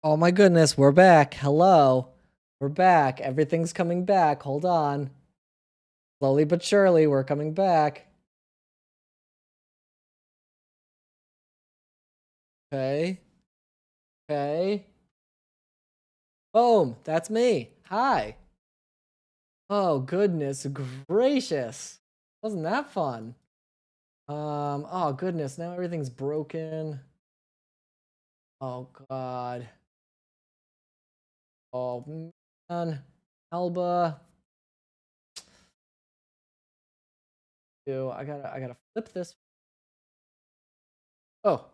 Oh my goodness, we're back. Hello. We're back. Everything's coming back. Hold on. Slowly but surely, we're coming back. Okay. Okay. Boom. That's me. Hi. Oh, goodness gracious. Wasn't that fun? Oh goodness, now everything's broken. Oh god. Oh man. Alba. I gotta flip this. Oh,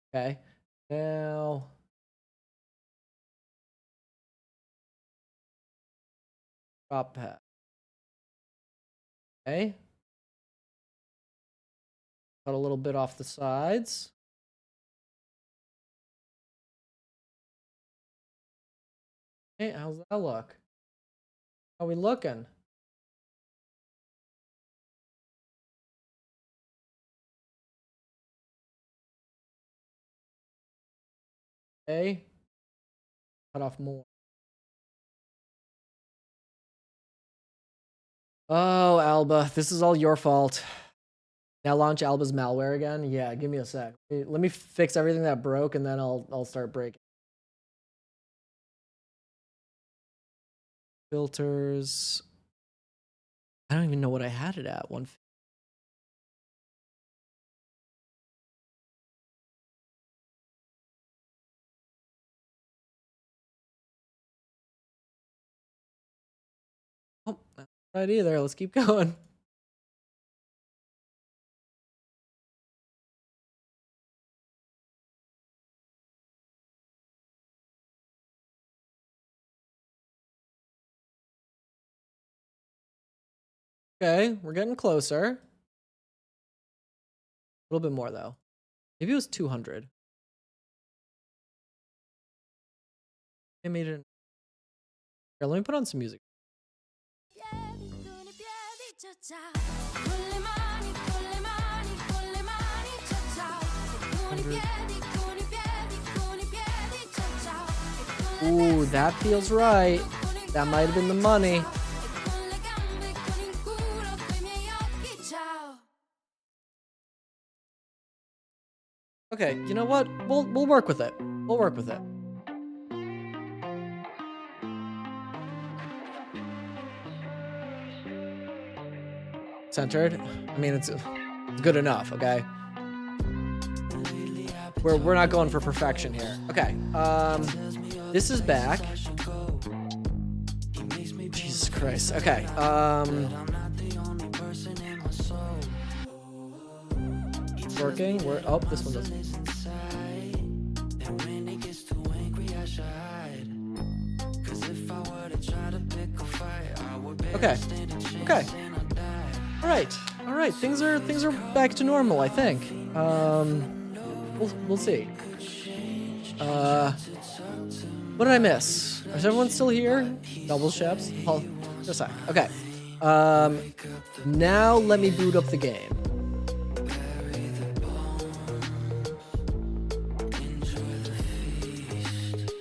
okay. Now drop pad. Okay. Cut a little bit off the sides. Hey, how's that look? How we looking? Okay. Cut off more. Oh, Alba, this is all your fault. Now launch Alba's malware again? Yeah, give me a sec. Let me fix everything that broke and then I'll start breaking. Filters. I don't even know what I had it at. Oh, that's not right either. Let's keep going. Okay, we're getting closer. A little bit more though. Maybe it was 200. I made it. Here, let me put on some music. Ooh, that feels right. That might have been the money. Okay, you know what? We'll work with it. We'll work with it. Centered. I mean, it's good enough. Okay. We're not going for perfection here. Okay. This is back. Jesus Christ. Okay. It's working. Oh, this one doesn't. Okay. Okay. All right. All right. Things are back to normal, I think. We'll see. What did I miss? Is everyone still here? Double chefs. Hold just a sec. Okay. Now let me boot up the game.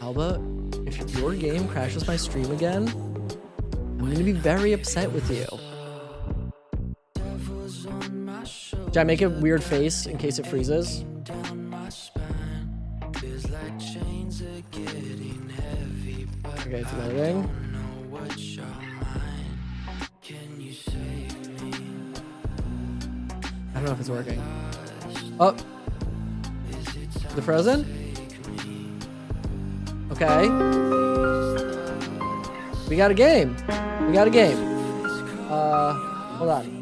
Alba, if your game crashes my stream again, I'm gonna be very upset with you. Should I make a weird face in case it freezes? Okay, it's loading. I don't know if it's working. Oh, is it frozen? Okay. We got a game. We got a game. Hold on.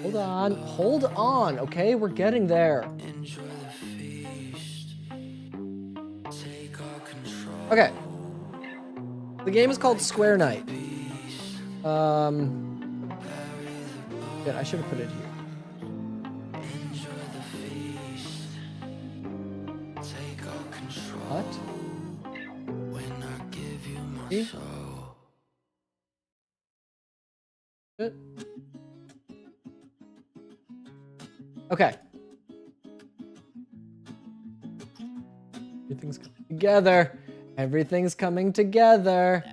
Hold on, hold on, okay? We're getting there. Okay. The game is called Square Night. Yeah, I should have put it here. What? See? Okay. Everything's coming together. Everything's coming together.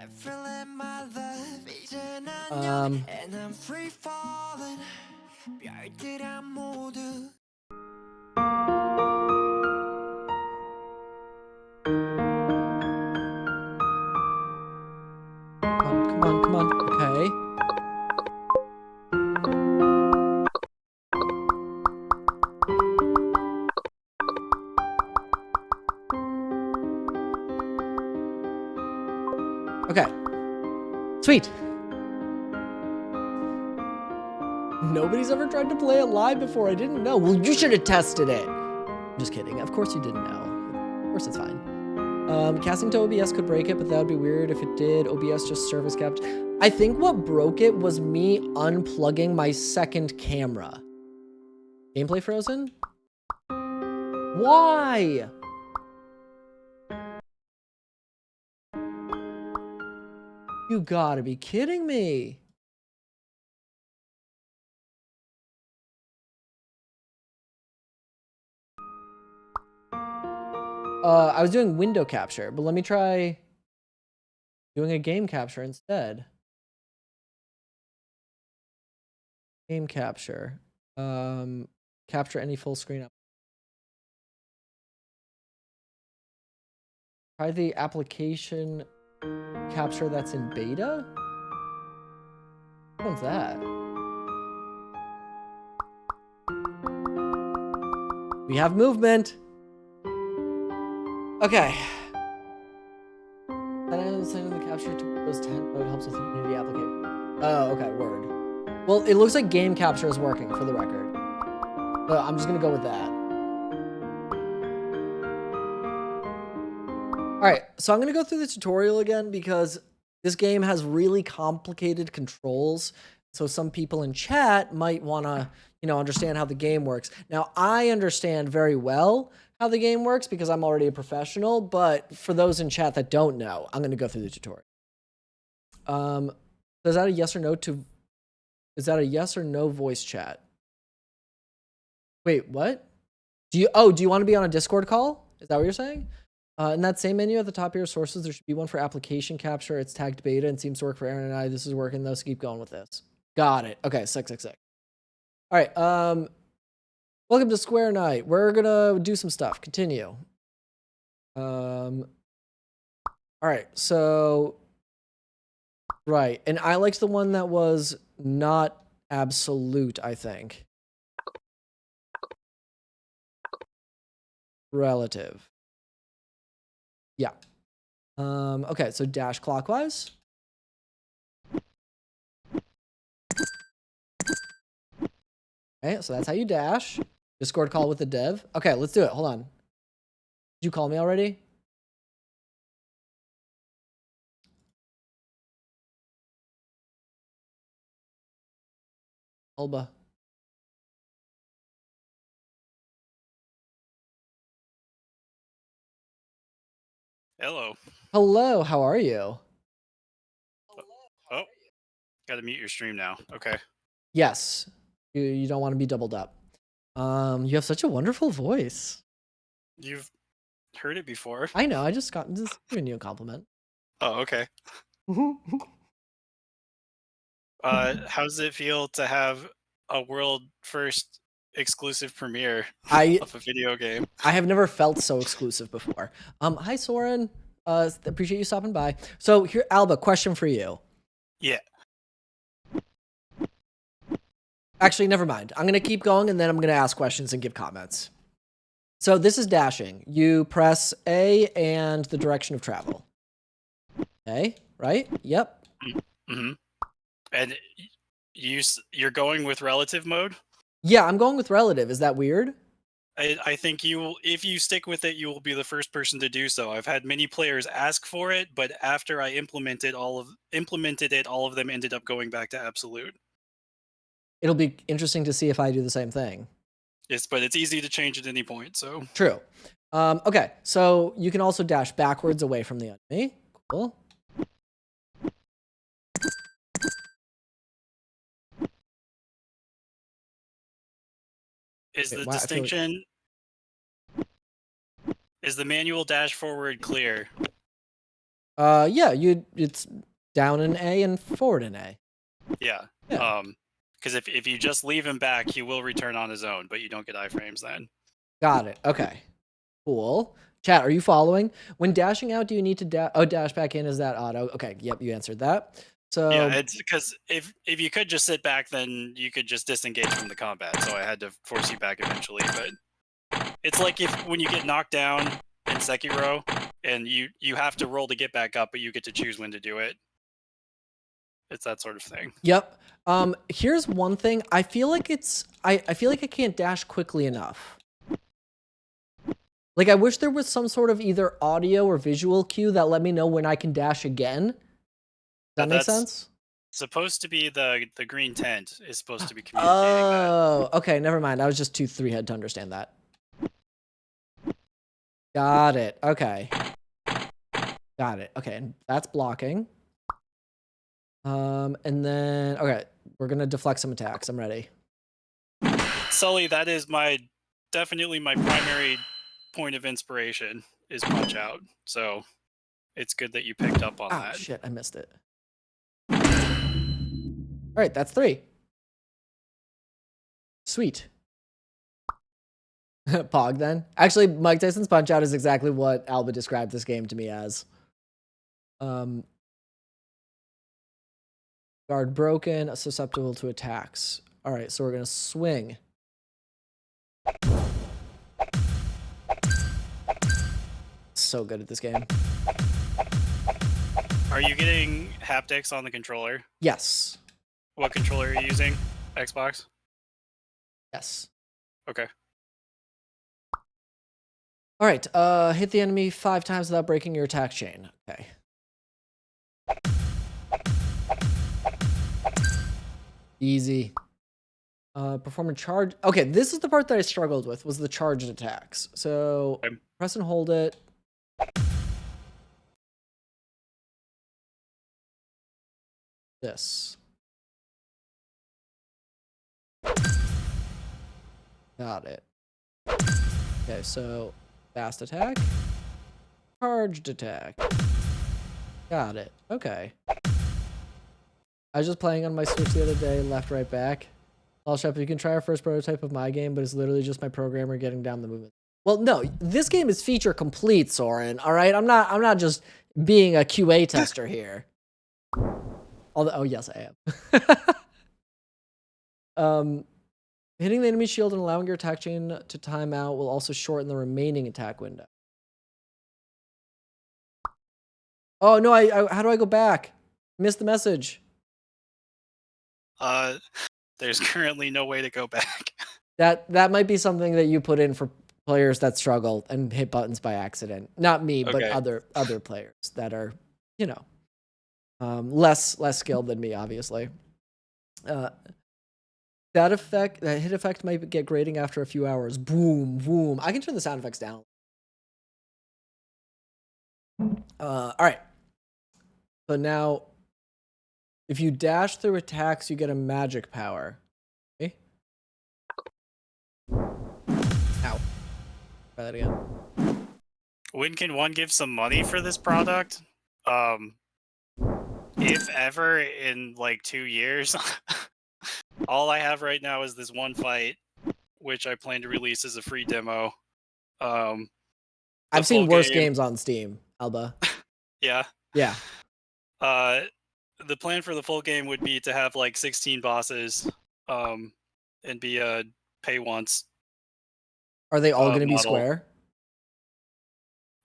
Come on. Okay. Okay. Sweet. Nobody's ever tried to play it live before. I didn't know. Well, you should have tested it. I'm just kidding. Of course you didn't know. Of course it's fine. Casting to OBS could break it, but that would be weird if it did. OBS just service kept. I think what broke it was me unplugging my second camera. Gameplay frozen? Why? You gotta be kidding me. I was doing window capture, but let me try doing a game capture instead. Game capture. Capture any full screen up. Try the application capture that's in beta? Which one's that? We have movement. Okay. Then I was sending the capture to Windows 10 mode helps with Unity application. Oh, okay, word. Well, it looks like game capture is working for the record. So I'm just gonna go with that. All right, so I'm gonna go through the tutorial again because this game has really complicated controls. So some people in chat might wanna, understand how the game works. Now, I understand very well how the game works because I'm already a professional, but for those in chat that don't know, I'm gonna go through the tutorial. Is that a yes or no voice chat? Wait, what? Do you want to be on a Discord call? Is that what you're saying? In that same menu at the top of your sources, there should be one for application capture. It's tagged beta and seems to work for Aaron and I. This is working though, so keep going with this. Got it. Okay, sick. All right, welcome to Square Night. We're gonna do some stuff. Continue. All right, so right, and I liked the one that was not absolute, I think. Relative. Yeah. Okay, so dash clockwise. Okay, so that's how you dash. Discord call with the dev. Okay, let's do it. Hold on. Did you call me already? Alba. Hello. Hello, how are you? Oh, gotta mute your stream now. Okay. Yes. You don't want to be doubled up. You have such a wonderful voice. You've heard it before. I know, I just giving you a compliment. Oh, okay. How does it feel to have a world first exclusive premiere of a video game? I have never felt so exclusive before. Hi Soren. Appreciate you stopping by. So here, Alba, question for you. Yeah. Actually, never mind. I'm gonna keep going and then I'm gonna ask questions and give comments. So this is dashing. You press A and the direction of travel. Okay, right? Yep. Mm-hmm. And you're going with relative mode? Yeah, I'm going with relative. Is that weird? I think if you stick with it, you will be the first person to do so. I've had many players ask for it, but after I implemented it, all of them ended up going back to absolute. It'll be interesting to see if I do the same thing. But it's easy to change at any point. So true. Okay, so you can also dash backwards away from the enemy. Cool. Is the distinction? Is the manual dash forward clear? Yeah, it's down in A and forward in A. Yeah. Because if you just leave him back, he will return on his own, but you don't get iframes then. Got it. Okay. Cool. Chat, are you following? When dashing out, do you need to dash back in? Is that auto? Okay. Yep, you answered that. So yeah, it's because if you could just sit back, then you could just disengage from the combat. So I had to force you back eventually. But it's like when you get knocked down in Sekiro, and you have to roll to get back up, but you get to choose when to do it. It's that sort of thing. Yep. Here's one thing. I feel like I feel like I can't dash quickly enough. Like, I wish there was some sort of either audio or visual cue that let me know when I can dash again. Does that make sense? Supposed to be the green tent is supposed to be communicating that. Okay, never mind. I was just too three-head to understand that. Got it. Okay. Got it. Okay, and that's blocking. And then, okay, we're gonna deflect some attacks. I'm ready. Sully, that is definitely my primary point of inspiration is Punch Out. So it's good that you picked up on that. Oh shit, I missed it. All right, that's 3. Sweet. Pog then. Actually, Mike Tyson's Punch Out is exactly what Alba described this game to me as. Guard broken, susceptible to attacks. All right, so we're gonna swing. So good at this game. Are you getting haptics on the controller? Yes. What controller are you using? Xbox? Yes. Okay. All right, hit the enemy 5 times without breaking your attack chain. Okay. Easy. Perform a charge. Okay, this is the part that I struggled with, was the charged attacks. So press and hold it. This. Got it. Okay, so fast attack. Charged attack. Got it. Okay. I was just playing on my Switch the other day, left, right, back. Well, Shep, you can try our first prototype of my game, but it's literally just my programmer getting down the movement. Well, no, this game is feature complete, Soren. All right, I'm not just being a QA tester here. Although, oh yes, I am. Hitting the enemy shield and allowing your attack chain to time out will also shorten the remaining attack window. Oh no, how do I go back? Missed the message. There's currently no way to go back. That might be something that you put in for players that struggle and hit buttons by accident. Not me, but other players that are, you know, less skilled than me, obviously. That hit effect might get grating after a few hours. Boom, boom. I can turn the sound effects down. All right. So now, if you dash through attacks, you get a magic power. Okay. Ow. Try that again. When can one give some money for this product? If ever in like 2 years. All I have right now is this one fight, which I plan to release as a free demo. I've seen worse games on Steam, Alba. Yeah. Yeah. The plan for the full game would be to have like 16 bosses, and be a pay once. Are they all going to be square?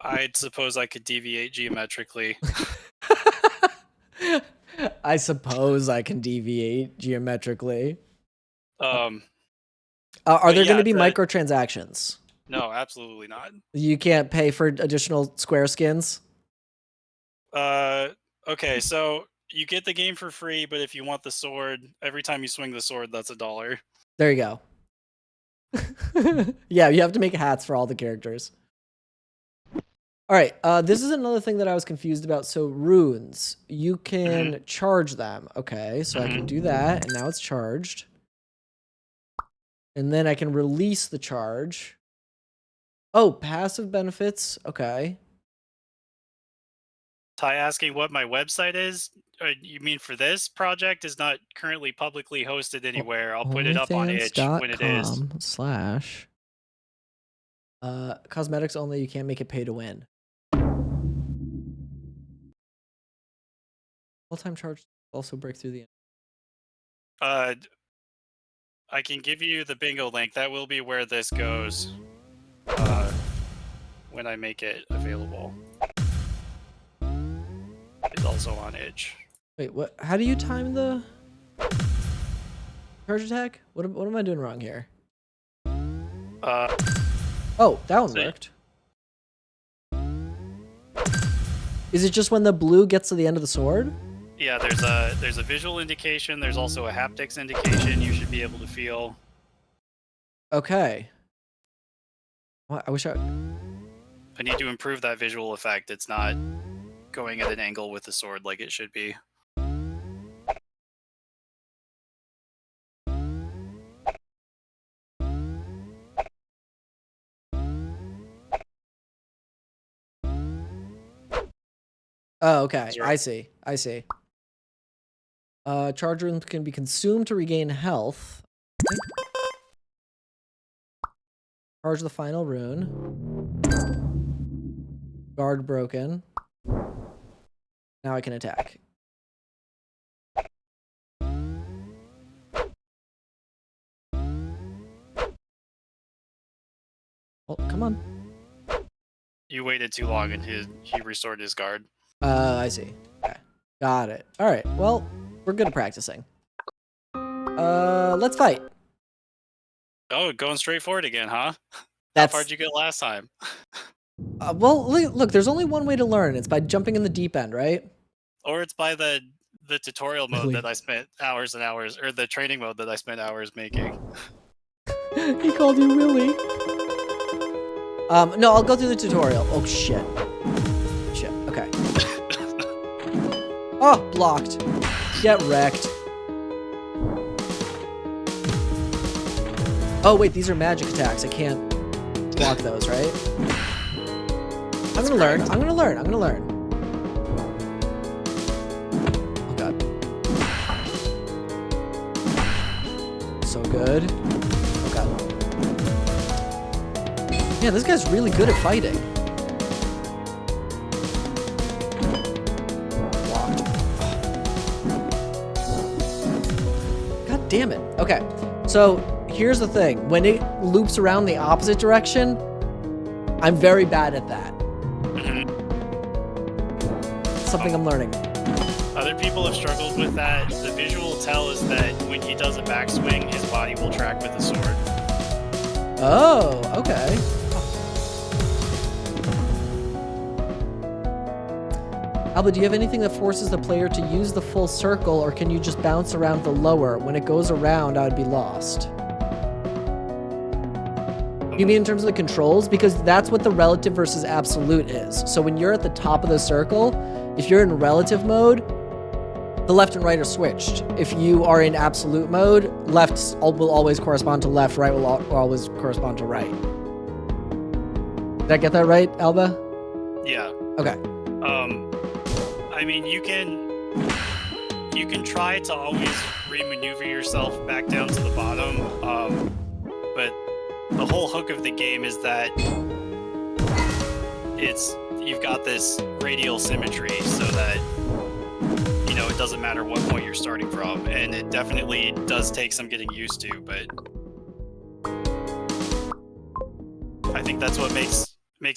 I'd suppose I could deviate geometrically. I suppose I can deviate geometrically. Are there going to be microtransactions? No, absolutely not. You can't pay for additional square skins. Uh, okay, so you get the game for free, but if you want the sword, every time you swing the sword, that's $1. There you go. Yeah, you have to make hats for all the characters. All right, this is another thing that I was confused about. So runes, you can charge them. Okay, so I can do that, and now it's charged. And then I can release the charge. Oh, passive benefits. Okay. Ty asking what my website is. You mean for this project is not currently publicly hosted anywhere. I'll put it up on itch when it is. Onlyfans.com/ cosmetics only. You can't make it pay to win. Full-time charge also break through the. Uh, I can give you the bingo link. That will be where this goes. When I make it available. It's also on itch. Wait, what? How do you time the charge attack? What am I doing wrong here? Oh, that one worked. Is it just when the blue gets to the end of the sword? Yeah, there's a visual indication. There's also a haptics indication. You should be able to feel. Okay. Well, I wish I need to improve that visual effect. It's not going at an angle with the sword like it should be. Oh, okay. I see. Charge runes can be consumed to regain health. Charge the final rune. Guard broken. Now I can attack. Oh, come on. You waited too long and he restored his guard. I see. Okay. Got it. All right. Well, we're good at practicing. Let's fight. Oh, going straight forward again, huh? That's... How far did you get last time? Well, look, there's only one way to learn. It's by jumping in the deep end, right? Or it's by the tutorial mode that I spent hours and hours, or the training mode that I spent hours making. He called you Willy. No, I'll go through the tutorial. Oh, shit. Shit, okay. Oh, blocked. Get wrecked. Oh, wait, these are magic attacks. I can't block those, right? I'm gonna learn. Oh, God. So good. Oh, God. Yeah, this guy's really good at fighting. Blocked. God damn it. Okay, so here's the thing. When it loops around the opposite direction, I'm very bad at that. Something I'm learning. Other people have struggled with that. The visual tell is that when he does a backswing, his body will track with the sword. Oh, okay. Alba, do you have anything that forces the player to use the full circle, or can you just bounce around the lower? When it goes around, I would be lost. You mean in terms of the controls? Because that's what the relative versus absolute is. So when you're at the top of the circle, if you're in relative mode, the left and right are switched. If you are in absolute mode, left will always correspond to left, right will always correspond to right. Did I get that right, Alba? Yeah. Okay. I mean, you can try to always remaneuver yourself back down to the bottom, but the whole hook of the game is that you've got this radial symmetry, so that it doesn't matter what point you're starting from, and it definitely does take some getting used to, but I think that's what makes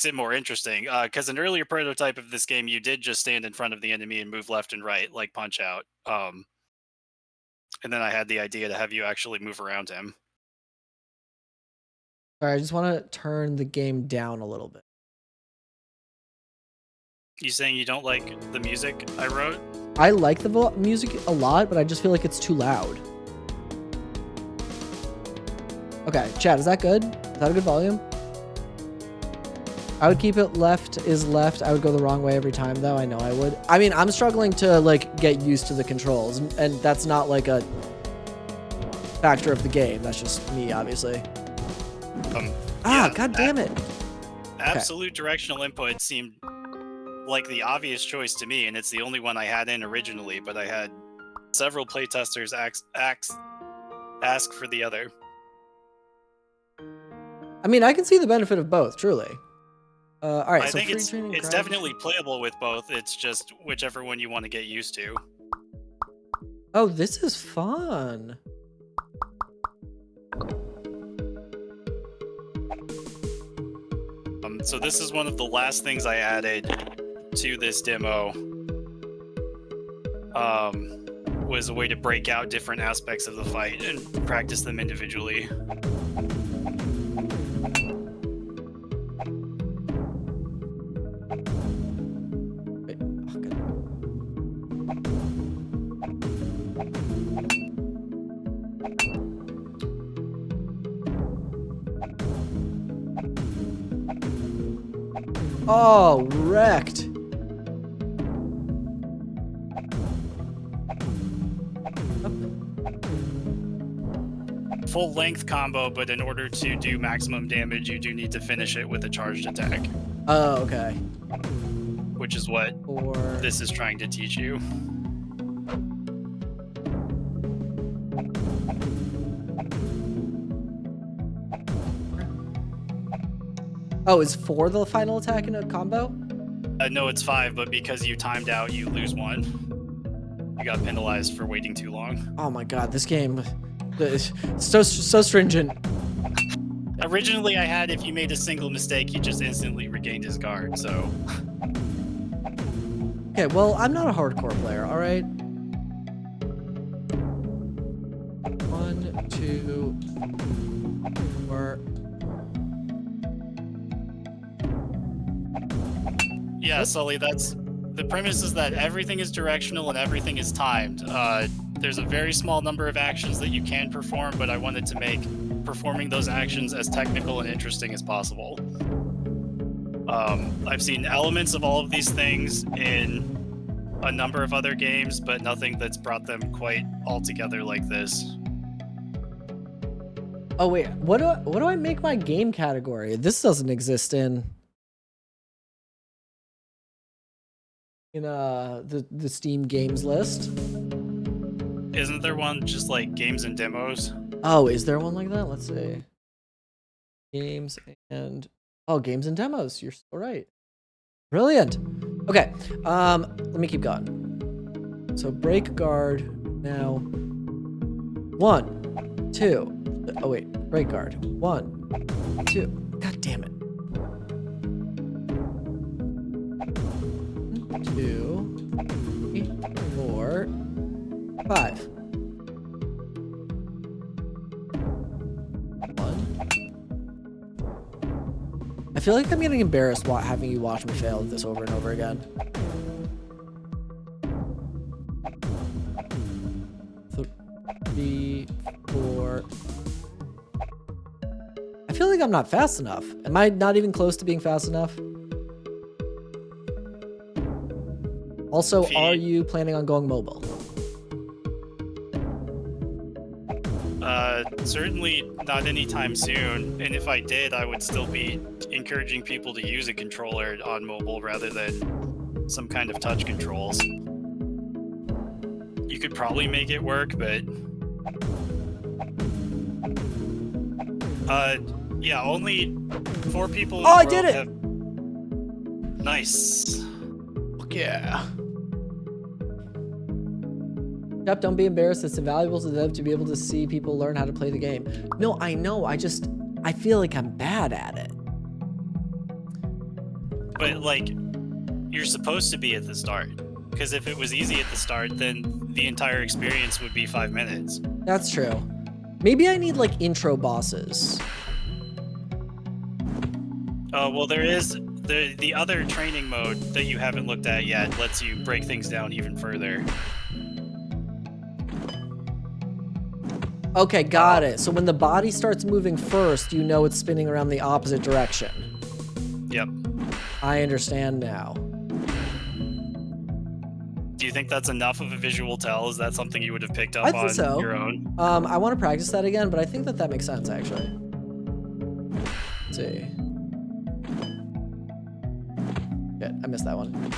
it more interesting, because an earlier prototype of this game, you did just stand in front of the enemy and move left and right, like Punch-Out, and then I had the idea to have you actually move around him. Sorry, I just want to turn the game down a little bit. You saying you don't like the music I wrote? I like the music a lot, but I just feel like it's too loud. Okay, chat, is that good? Is that a good volume? I would keep it left is left. I would go the wrong way every time, though. I know I would. I mean, I'm struggling to, like, get used to the controls, and that's not, like, a factor of the game. That's just me, obviously. Yeah, God damn it. Absolute directional input seemed like the obvious choice to me, and it's the only one I had in originally, but I had several playtesters ask for the other. I mean, I can see the benefit of both, truly. All right, I so think free training it's definitely playable with both. It's just whichever one you want to get used to. Oh, this is fun. So this is one of the last things I added to this demo. Was a way to break out different aspects of the fight and practice them individually. Oh, wrecked. Full length combo, but in order to do maximum damage, you do need to finish it with a charged attack. Oh, okay. Which is what this is trying to teach you. Oh, is 4 the final attack in a combo? No, it's 5, but because you timed out, you lose 1. You got penalized for waiting too long. Oh my god, this game is so stringent. Originally, I had if you made a single mistake, you just instantly regained his guard, so... Okay, well, I'm not a hardcore player, alright? 1, 2, 4... Yeah, Sully, that's... The premise is that everything is directional and everything is timed. There's a very small number of actions that you can perform, but I wanted to make performing those actions as technical and interesting as possible. I've seen elements of all of these things in a number of other games, but nothing that's brought them quite all together like this. Oh wait, what do I make my game category? This doesn't exist in the Steam games list. Isn't there one just like games and demos? Oh, is there one like that? Let's see. Games and games and demos. You're so right. Brilliant. Okay. Let me keep going. So break guard now. 1, 2. Oh wait, break guard. 1, 2. God damn it. 2, 3, 4, 5. 1. I feel like I'm getting embarrassed having you watch me fail at this over and over again. 3, 4. I feel like I'm not fast enough. Am I not even close to being fast enough? Also, are you planning on going mobile? Certainly not anytime soon. And if I did, I would still be encouraging people to use a controller on mobile rather than some kind of touch controls. You could probably make it work, but... yeah, only 4 people in the I world did it! have... Nice. Fuck yeah. Yep, don't be embarrassed. It's invaluable to them to be able to see people learn how to play the game. No, I know. I feel like I'm bad at it. But, like, you're supposed to be at the start. Because if it was easy at the start, then the entire experience would be 5 minutes. That's true. Maybe I need, like, intro bosses. Well, there is the other training mode that you haven't looked at yet. Lets you break things down even further. Okay, got it. So when the body starts moving first, you know it's spinning around the opposite direction. Yep. I understand now. Do you think that's enough of a visual tell? Is that something you would have picked up on so. your own? I want to practice that again, but I think that makes sense, actually. Let's see. Shit, I missed that one.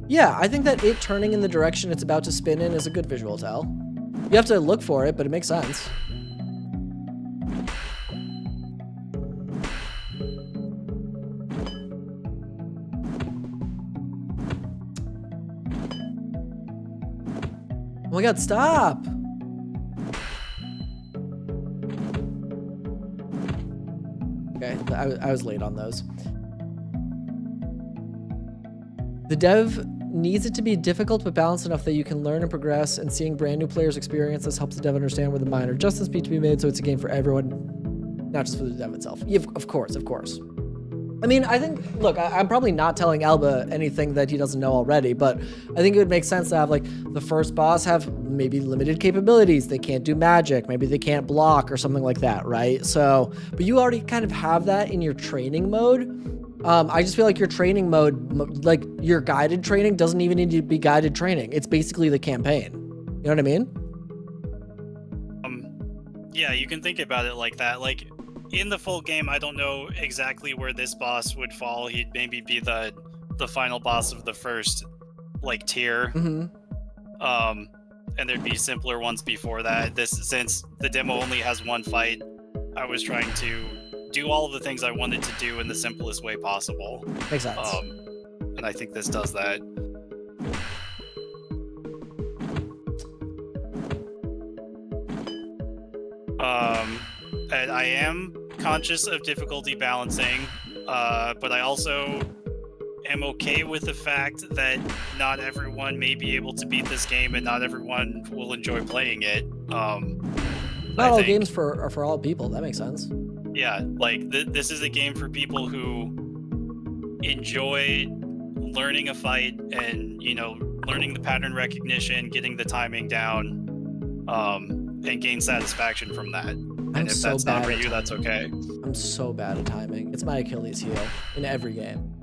Yeah, I think that it turning in the direction it's about to spin in is a good visual tell. You have to look for it, but it makes sense. Oh my god, stop! Okay, I was late on those. The dev needs it to be difficult but balanced enough that you can learn and progress, and seeing brand new players' experiences helps the dev understand where the minor adjustments need to be made so it's a game for everyone, not just for the dev itself. Yeah, of course. I mean, I think, look, I'm probably not telling Alba anything that he doesn't know already, but I think it would make sense to have, like, the first boss have maybe limited capabilities. They can't do magic. Maybe they can't block or something like that, right? So, but you already kind of have that in your training mode. I just feel like your training mode, like your guided training, doesn't even need to be guided training. It's basically the campaign. You know what I mean? Yeah, you can think about it like that. Like, in the full game, I don't know exactly where this boss would fall. He'd maybe be the final boss of the first, like, tier. Mm-hmm. And there'd be simpler ones before that. Since the demo only has one fight, I was trying to do all of the things I wanted to do in the simplest way possible. Makes sense. And I think this does that. And I am conscious of difficulty balancing, but I also am okay with the fact that not everyone may be able to beat this game and not everyone will enjoy playing it. Not all games are for all people. That makes sense. Yeah, like this is a game for people who enjoy learning a fight and, you know, learning the pattern recognition, getting the timing down, and gain satisfaction from that. And if that's not for you, that's okay. I'm so bad at timing. It's my Achilles heel in every game.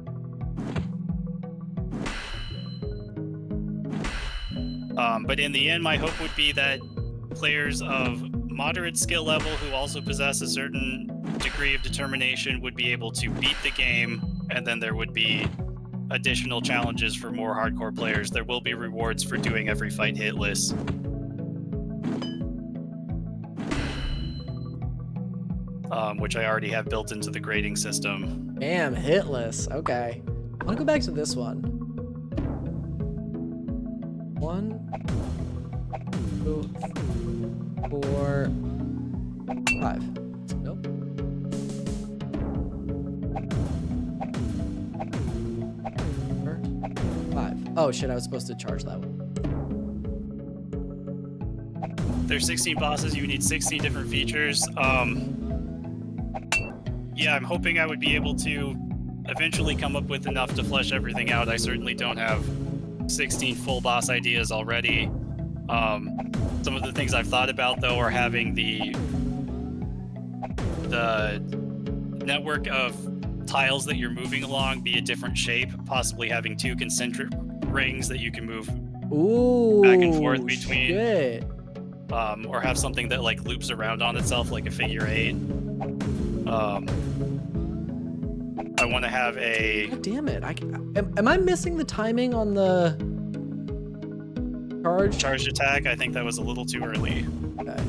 But in the end, my hope would be that players of moderate skill level who also possess a certain degree of determination would be able to beat the game, and then there would be additional challenges for more hardcore players. There will be rewards for doing every fight hitless. Which I already have built into the grading system. Damn, hitless. Okay. I want to go back to this one. 1, 2, 4, 5. Nope. Four, 5. Oh shit, I was supposed to charge that one. There's 16 bosses, you need 16 different features. Yeah, I'm hoping I would be able to eventually come up with enough to flesh everything out. I certainly don't have 16 full boss ideas already. Some of the things I've thought about, though, are having the network of tiles that you're moving along be a different shape, possibly having 2 concentric rings that you can move back and forth between. Shit. Or have something that, like, loops around on itself like a figure 8. I want to have a... God damn it. Am I missing the timing on the charged attack? I think that was a little too early. Okay.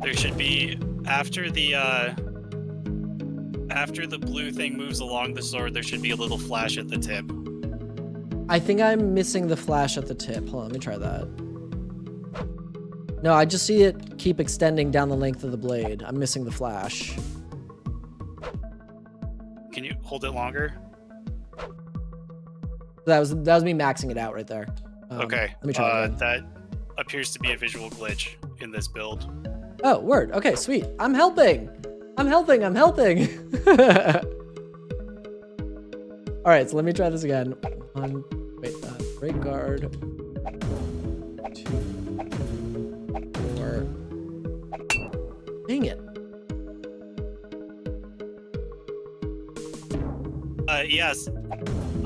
There should be, after the blue thing moves along the sword, there should be a little flash at the tip. I think I'm missing the flash at the tip. Hold on, let me try that. No, I just see it keep extending down the length of the blade. I'm missing the flash. Can you hold it longer? That was me maxing it out right there. Okay. Let me try again. That appears to be a visual glitch in this build. Oh, word. Okay, sweet. I'm helping. I'm helping. I'm helping. All right, so let me try this again. Break guard. 2, 4. Dang it. Yes.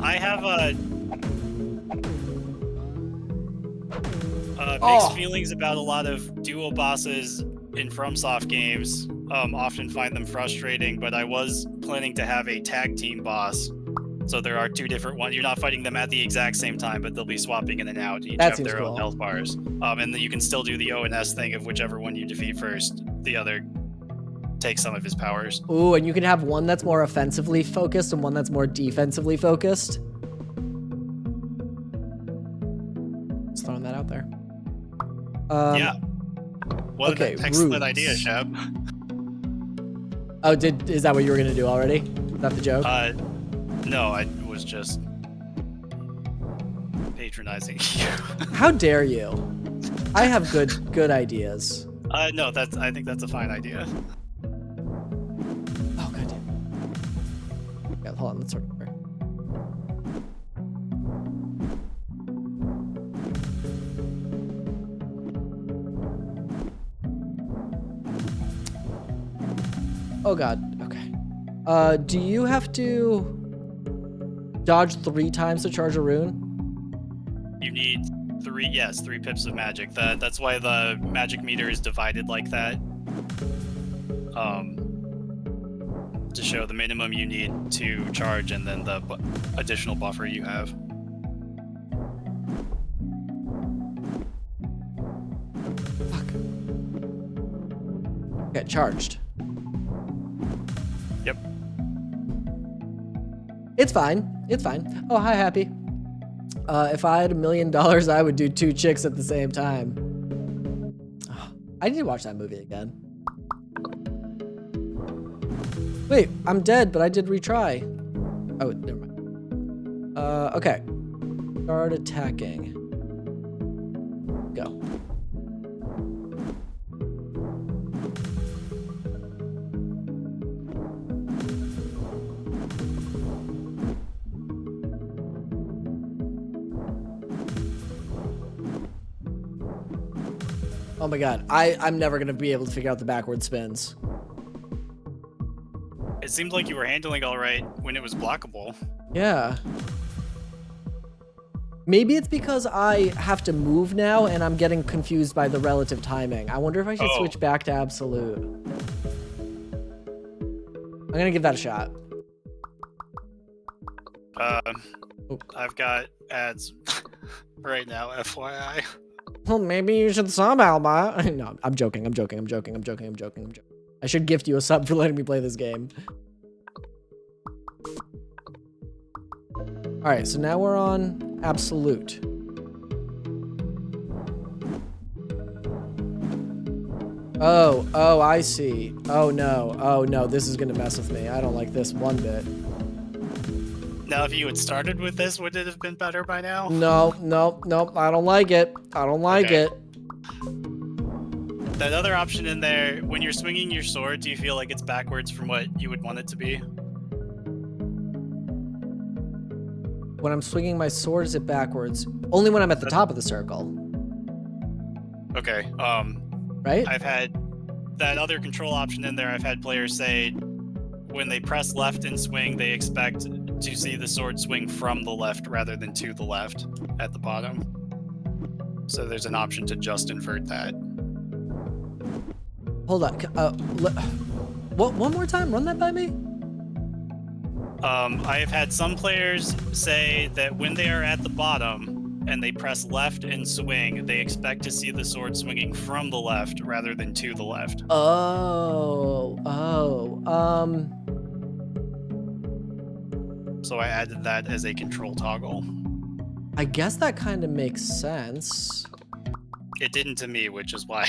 I have a mixed feelings about a lot of duo bosses in FromSoft games. Often find them frustrating, but I was planning to have a tag team boss. So there are 2 different ones. You're not fighting them at the exact same time, but they'll be swapping in and out. Each That have seems their own cool. health bars. And then you can still do the O and S thing of whichever one you defeat first, the other takes some of his powers. Ooh, and you can have one that's more offensively focused and one that's more defensively focused. Just throwing that out there. Yeah. What okay, an excellent roots. idea, Shep. Oh, is that what you were gonna do already? Is that the joke? No, I was just patronizing you. How dare you? I have good ideas. No, I think that's a fine idea. Oh god damn. Yeah, hold on, let's start over. Oh god, okay. Do you have to dodge 3 times to charge a rune? You need 3 pips of magic. That's why the magic meter is divided like that. To show the minimum you need to charge and then the additional buffer you have. Fuck. Get charged. Yep. It's fine. It's fine. Oh, hi, Happy. If I had $1 million, I would do 2 chicks at the same time. Oh, I need to watch that movie again. Wait, I'm dead, but I did retry. Oh, never mind. Okay. Start attacking. Go. Oh my god, I'm never gonna be able to figure out the backward spins. It seemed like you were handling all right when it was blockable. Yeah. Maybe it's because I have to move now and I'm getting confused by the relative timing. I wonder if I should switch back to absolute. I'm gonna give that a shot. I've got ads right now, FYI. Well, maybe you should sub, Alba. No, I'm joking. I should gift you a sub for letting me play this game. All right, so now we're on absolute. Oh, I see. Oh no, this is gonna mess with me. I don't like this one bit. Now, if you had started with this, would it have been better by now? No, I don't like it. I don't like it. That other option in there, when you're swinging your sword, do you feel like it's backwards from what you would want it to be? When I'm swinging my sword, is it backwards? Only when I'm at the top of the circle. Okay, right? I've had that other control option in there. I've had players say when they press left and swing, they expect to see the sword swing from the left rather than to the left at the bottom. So there's an option to just invert that. Hold on. One more time? Run that by me? I have had some players say that when they are at the bottom and they press left and swing, they expect to see the sword swinging from the left rather than to the left. So I added that as a control toggle. I guess that kind of makes sense. It didn't to me, which is why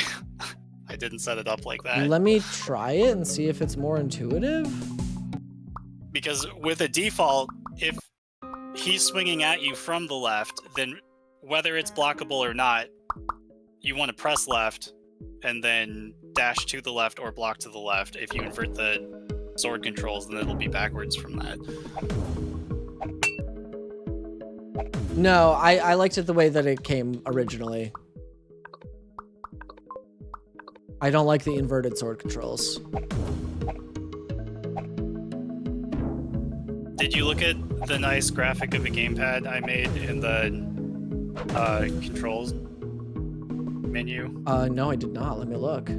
I didn't set it up like that. Let me try it and see if it's more intuitive. Because with a default, if he's swinging at you from the left, then whether it's blockable or not, you want to press left and then dash to the left or block to the left. If you invert the sword controls, then it'll be backwards from that. No, I liked it the way that it came originally. I don't like the inverted sword controls. Did you look at the nice graphic of a gamepad I made in the controls menu? No, I did not. Let me look.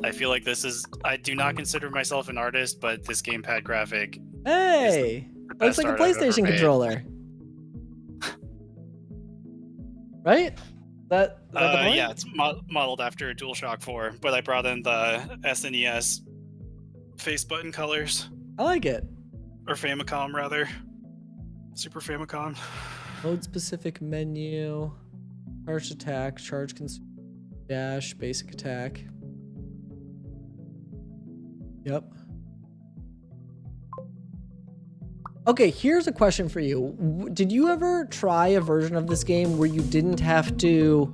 I feel like this is... I do not consider myself an artist, but this gamepad graphic... Hey! Looks like a PlayStation controller. Right? That the point? Yeah, it's modeled after a DualShock 4, but I brought in the SNES face button colors. I like it. Or Famicom, rather. Super Famicom. Mode specific menu. Charged attack, charge consume, dash, basic attack. Yep. Okay, here's a question for you. Did you ever try a version of this game where you didn't have to...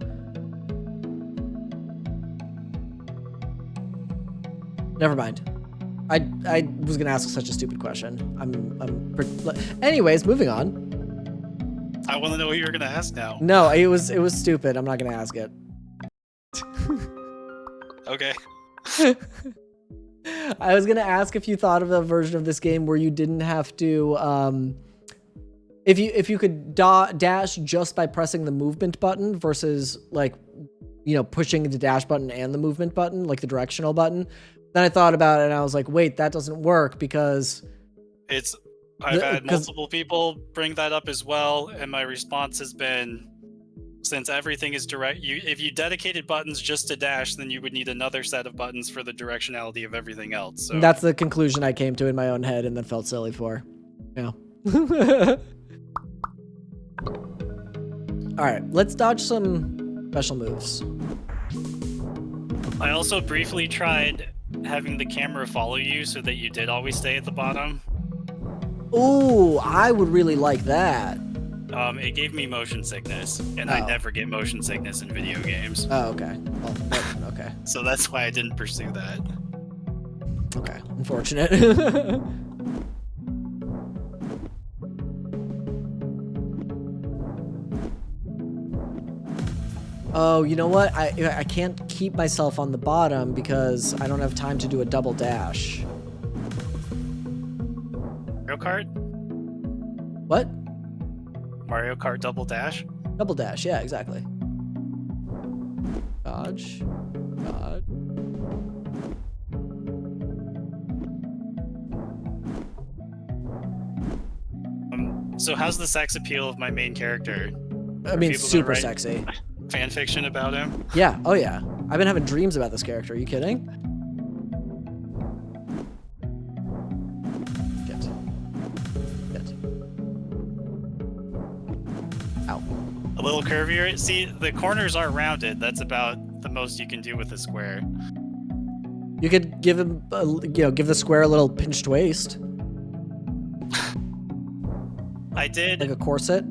Never mind. I was gonna ask such a stupid question. Anyways, moving on. I want to know what you're gonna ask now. No, it was stupid. I'm not gonna ask it. Okay. I was gonna ask if you thought of a version of this game where you didn't have to, if you could dash just by pressing the movement button versus like, you know, pushing the dash button and the movement button, like the directional button. Then I thought about it and I was like, wait, that doesn't work because I've had multiple people bring that up as well, and my response has been, since everything is direct, if you dedicated buttons just to dash, then you would need another set of buttons for the directionality of everything else. So that's the conclusion I came to in my own head and then felt silly for. Yeah. All right, let's dodge some special moves. I also briefly tried having the camera follow you so that you did always stay at the bottom. Ooh, I would really like that. It gave me motion sickness, and I never get motion sickness in video games. Oh, okay. Well, okay. So that's why I didn't pursue that. Okay, unfortunate. Oh, you know what? I can't keep myself on the bottom because I don't have time to do a double dash. Mario Kart? What? Mario Kart double dash? Double dash, yeah, exactly. Dodge. Dodge. So how's the sex appeal of my main character? I mean, super sexy. Fan fiction about him? Yeah, oh yeah. I've been having dreams about this character. Are you kidding? Get. Ow. A little curvier. See, the corners are rounded. That's about the most you can do with a square. You could give him, give the square a little pinched waist. I did. Like a corset?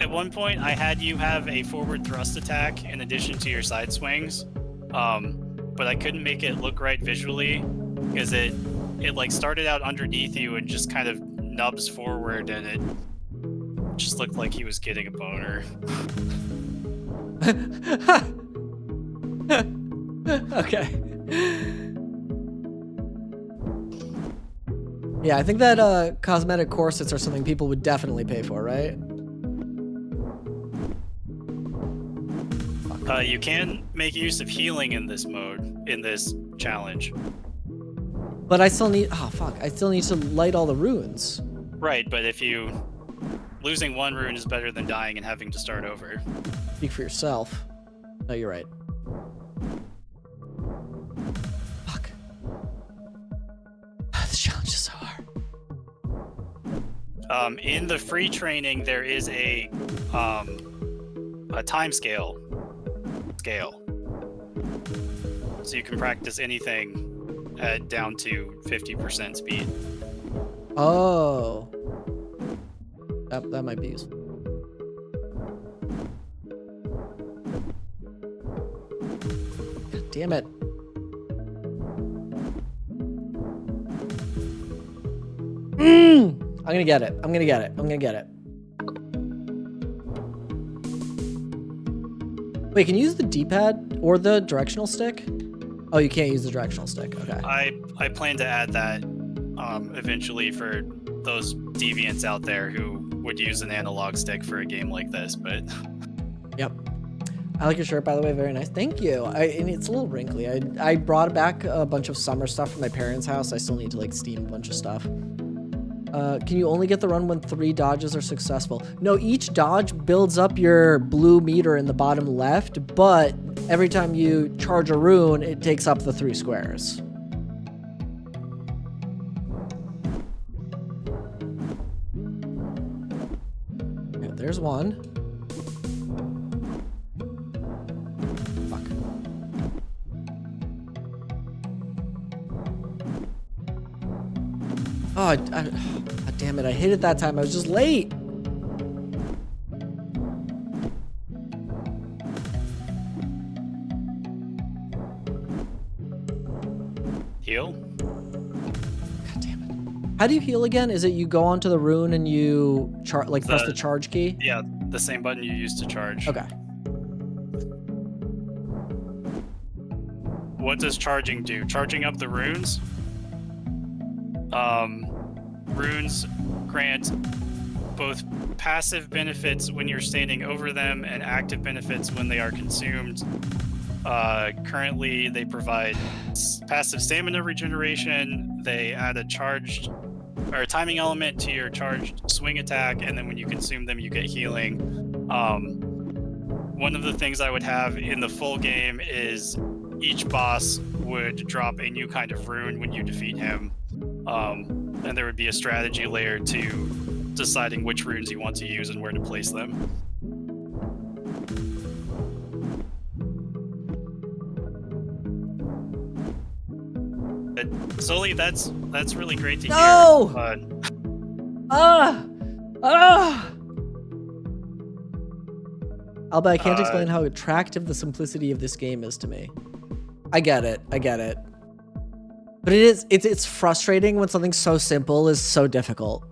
At one point, I had you have a forward thrust attack in addition to your side swings, but I couldn't make it look right visually because it like started out underneath you and just kind of nubs forward, and it just looked like he was getting a boner. Okay. Yeah, I think that cosmetic corsets are something people would definitely pay for, right? You can make use of healing in this mode, in this challenge. But I still need... Oh, fuck. I still need to light all the runes. Right, but losing one rune is better than dying and having to start over. Speak for yourself. No, you're right. Fuck. This challenge is so hard. In the free training, there is a time scale. So you can practice anything at down to 50% speed. Oh. That might be useful. damn it. I'm gonna get it. I'm gonna get it. I'm gonna get it. Wait, can you use the D-pad or the directional stick? Oh, you can't use the directional stick. Okay. I plan to add that eventually for those deviants out there who would use an analog stick for a game like this, but Yep. I like your shirt, by the way. Very nice. Thank you. And it's a little wrinkly. I brought back a bunch of summer stuff from my parents' house. I still need to like steam a bunch of stuff. Can you only get the run when 3 dodges are successful? No, each dodge builds up your blue meter in the bottom left, but every time you charge a rune, it takes up the 3 squares. Okay, there's one. Fuck. Oh, God damn it. I hit it that time. I was just late. heal. God damn it. How do you heal again? Is it you go onto the rune and you press the charge key? Yeah, the same button you used to charge. Okay. What does charging do? Charging up the runes? Runes grant both passive benefits when you're standing over them and active benefits when they are consumed. Currently, they provide passive stamina regeneration. They add a timing element to your charged swing attack, and then when you consume them, you get healing. One of the things I would have in the full game is each boss would drop a new kind of rune when you defeat him. And there would be a strategy layer to deciding which runes you want to use and where to place them. But Sully, that's really great to hear. Alba, I can't explain how attractive the simplicity of this game is to me. I get it. But it's frustrating when something so simple is so difficult.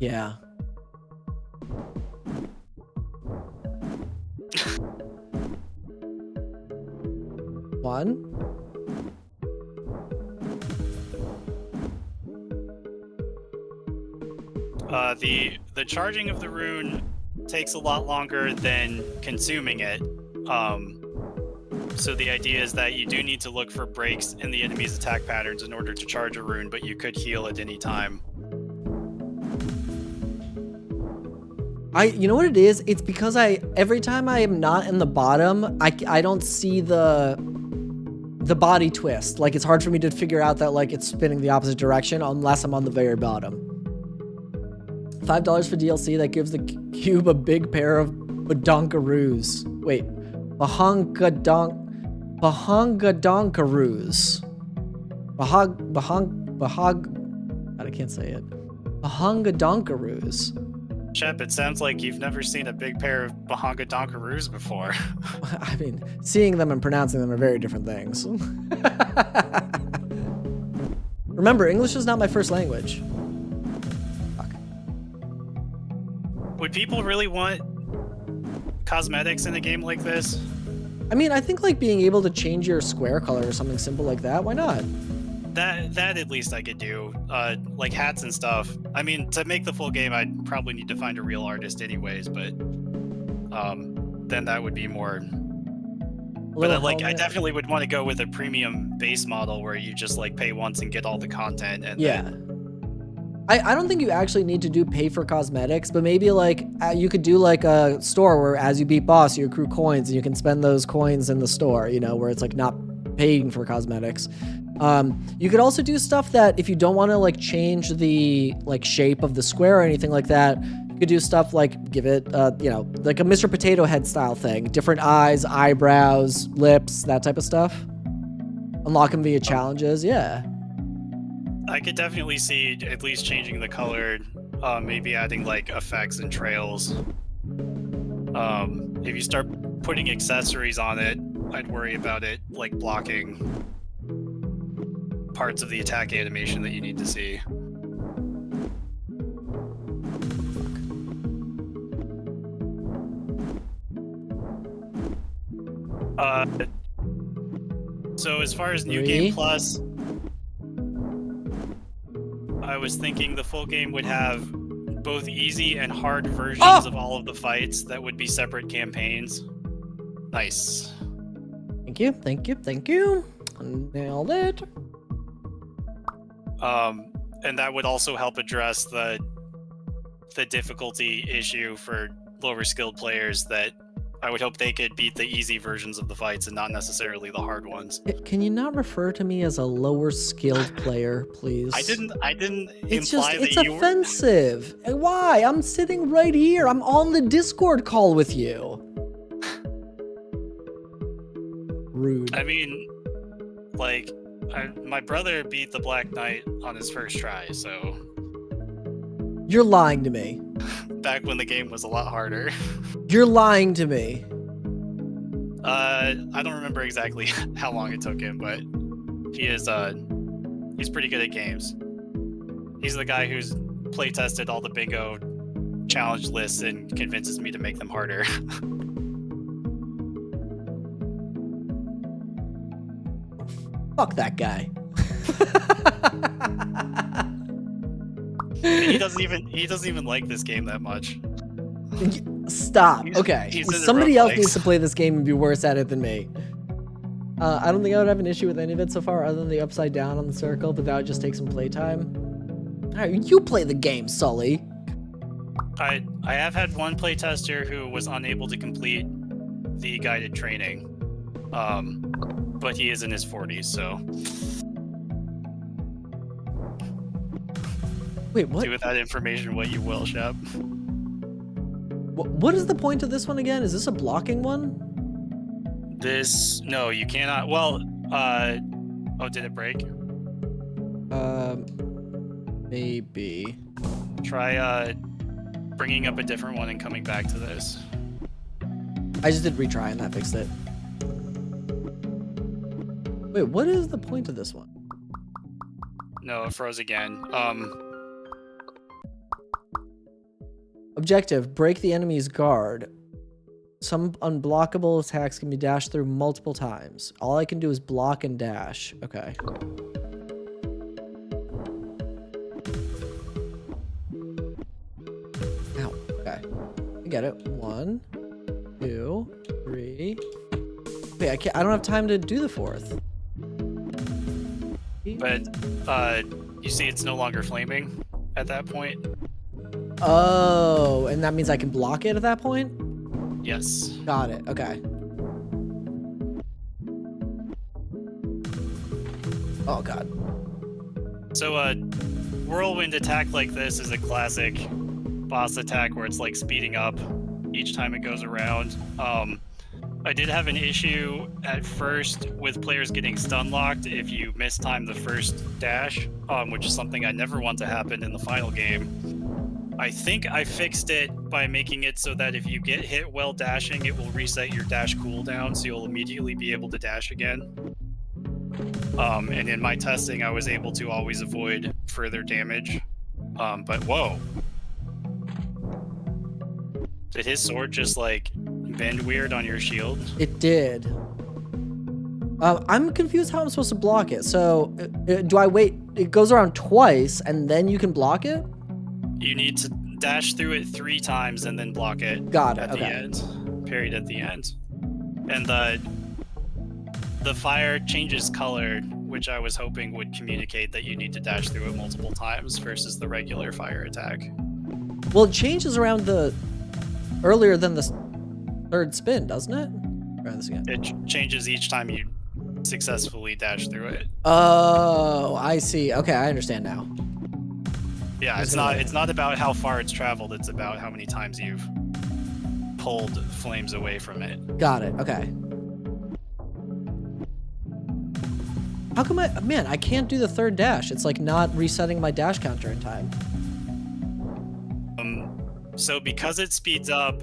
Yeah. One. The charging of the rune takes a lot longer than consuming it. So the idea is that you do need to look for breaks in the enemy's attack patterns in order to charge a rune, but you could heal at any time. You know what it is? It's because every time I am not in the bottom, I don't see the body twist. Like, it's hard for me to figure out that like it's spinning the opposite direction unless I'm on the very bottom. $5 for DLC that gives the cube a big pair of badonkaroos. Wait, bahongadonkaroos. I can't say it. Bahongadonkaroos. Shep, it sounds like you've never seen a big pair of Bahanga Donkaroos before. I mean, seeing them and pronouncing them are very different things. Remember, English is not my first language. Fuck. Would people really want cosmetics in a game like this? I mean, I think like being able to change your square color or something simple like that, why not? That at least I could do, like hats and stuff. I mean, to make the full game, I'd probably need to find a real artist anyways, but then that would be more. But I definitely would want to go with a premium base model where you just like pay once and get all the content. And yeah. Then... I don't think you actually need to pay for cosmetics, but maybe like you could do like a store where as you beat boss, you accrue coins and you can spend those coins in the store, you know, where it's like not paying for cosmetics. You could also do stuff that if you don't want to like change the like shape of the square or anything like that, you could do stuff like give it, you know, like a Mr. Potato Head style thing, different eyes, eyebrows, lips, that type of stuff. Unlock them via challenges. Yeah. I could definitely see at least changing the color, maybe adding like effects and trails. If you start putting accessories on it, I'd worry about it like blocking parts of the attack animation that you need to see. So as far as New Game Plus, I was thinking the full game would have both easy and hard versions of all of the fights that would be separate campaigns. Nice. Thank you, thank you, thank you. Nailed it. And that would also help address the difficulty issue for lower skilled players, that I would hope they could beat the easy versions of the fights and not necessarily the hard ones. Can you not refer to me as a lower skilled player, please? I didn't It's imply just, it's that you offensive. Why? I'm sitting right here. I'm on the Discord call with you. Rude. I mean, like, my brother beat the Black Knight on his first try, so... You're lying to me. Back when the game was a lot harder. You're lying to me. I don't remember exactly how long it took him, but he's pretty good at games. He's the guy who's playtested all the bingo challenge lists and convinces me to make them harder. Fuck that guy. He doesn't even like this game that much. Stop. Okay. He's Somebody else needs to play this game and be worse at it than me. I don't think I would have an issue with any of it so far, other than the upside down on the circle, but that would just take some playtime. All right, you play the game, Sully. I have had one playtester who was unable to complete the guided training, but he is in his 40s, so. Wait, what? Do with that information what you will, Shep. What is the point of this one again? Is this a blocking one? No, you cannot. Well, oh, did it break? Maybe. Try bringing up a different one and coming back to this. I just did retry and that fixed it. Wait, what is the point of this one? No, it froze again. Objective, break the enemy's guard. Some unblockable attacks can be dashed through multiple times. All I can do is block and dash. Okay. Ow. Okay. I get it. 1, 2, 3. Wait, I don't have time to do the fourth. But you see it's no longer flaming at that point. Oh, and that means I can block it at that point? Yes. Got it. Okay. Oh, God. So, whirlwind attack like this is a classic boss attack where it's like speeding up each time it goes around. I did have an issue at first with players getting stun locked if you mistime the first dash, which is something I never want to happen in the final game. I think I fixed it by making it so that if you get hit while dashing, it will reset your dash cooldown, so you'll immediately be able to dash again. And in my testing, I was able to always avoid further damage. But whoa. Did his sword just, like, bend weird on your shield? It did. I'm confused how I'm supposed to block it. So, do I wait? It goes around twice, and then you can block it? You need to dash through it 3 times and then block it. Got it. At Okay. the end. Period at the end. And the fire changes color, which I was hoping would communicate that you need to dash through it multiple times versus the regular fire attack. Well, it changes around earlier than the third spin, doesn't it? Try this again. It changes each time you successfully dash through it. Oh, I see. Okay, I understand now. Yeah, it's not about how far it's traveled, it's about how many times you've pulled flames away from it. Got it. Okay. How come I can't do the third dash? It's like not resetting my dash counter in time. So because it speeds up,